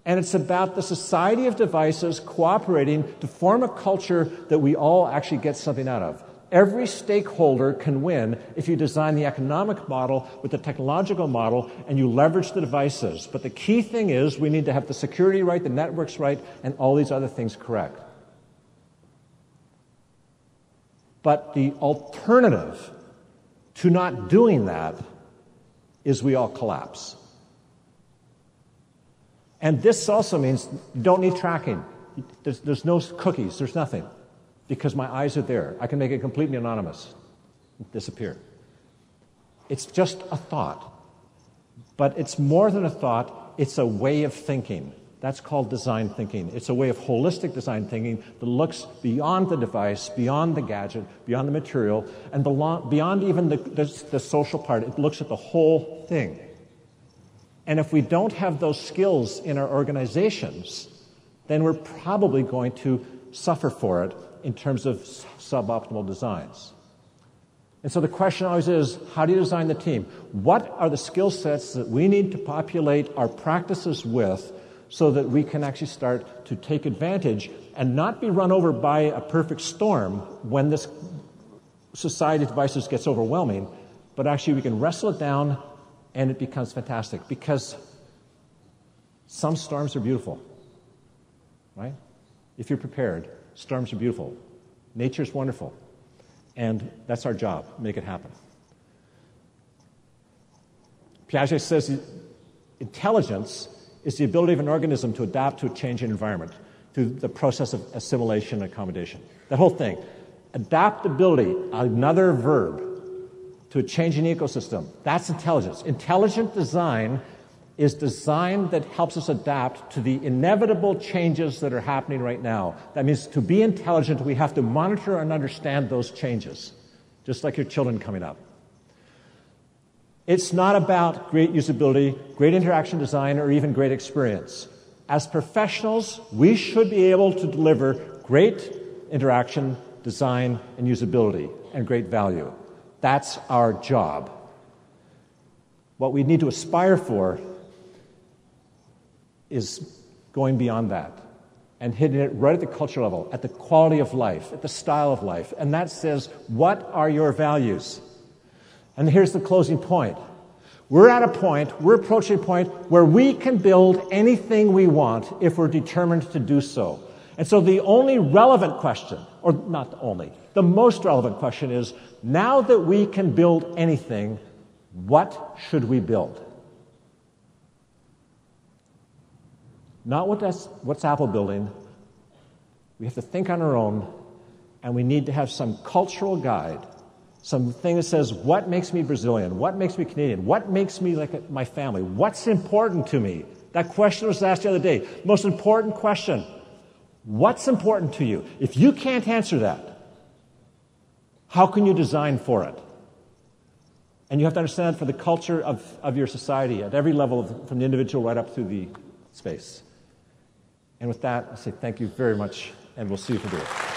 And it's about the society of devices cooperating to form a culture that we all actually get something out of. Every stakeholder can win if you design the economic model with the technological model and you leverage the devices. But the key thing is we need to have the security right, the networks right, and all these other things correct. But the alternative to not doing that is we all collapse. And this also means you don't need tracking. There's no cookies, there's nothing. Because my eyes are there. I can make it completely anonymous. Disappear. It's just a thought. But it's more than a thought, it's a way of thinking. That's called design thinking. It's a way of holistic design thinking that looks beyond the device, beyond the gadget, beyond the material, and beyond even the social part. It looks at the whole thing. And if we don't have those skills in our organizations, then we're probably going to suffer for it in terms of suboptimal designs. And so the question always is, how do you design the team? What are the skill sets that we need to populate our practices with so that we can actually start to take advantage and not be run over by a perfect storm when this society of devices gets overwhelming, but actually we can wrestle it down and it becomes fantastic, because some storms are beautiful. right? If you're prepared, storms are beautiful. Nature's wonderful. And that's our job, make it happen. Piaget says intelligence is the ability of an organism to adapt to a changing environment through the process of assimilation and accommodation. That whole thing. Adaptability, another verb, to a changing ecosystem. That's intelligence. Intelligent design is design that helps us adapt to the inevitable changes that are happening right now. That means to be intelligent, we have to monitor and understand those changes, just like your children coming up. It's not about great usability, great interaction design, or even great experience. As professionals, we should be able to deliver great interaction, design, and usability, and great value. That's our job. What we need to aspire for is going beyond that and hitting it right at the culture level, at the quality of life, at the style of life. And that says, what are your values? And here's the closing point. We're approaching a point where we can build anything we want if we're determined to do so. And so the only relevant question, or not the only, the most relevant question is, now that we can build anything, what should we build? Not what's Apple building. We have to think on our own, and we need to have some cultural guide, something that says, what makes me Brazilian? What makes me Canadian? What makes me like my family? What's important to me? That question was asked the other day. Most important question. What's important to you? If you can't answer that, how can you design for it? And you have to understand for the culture of your society at every level, from the individual right up through the space. And with that, I say thank you very much, and we'll see you for it.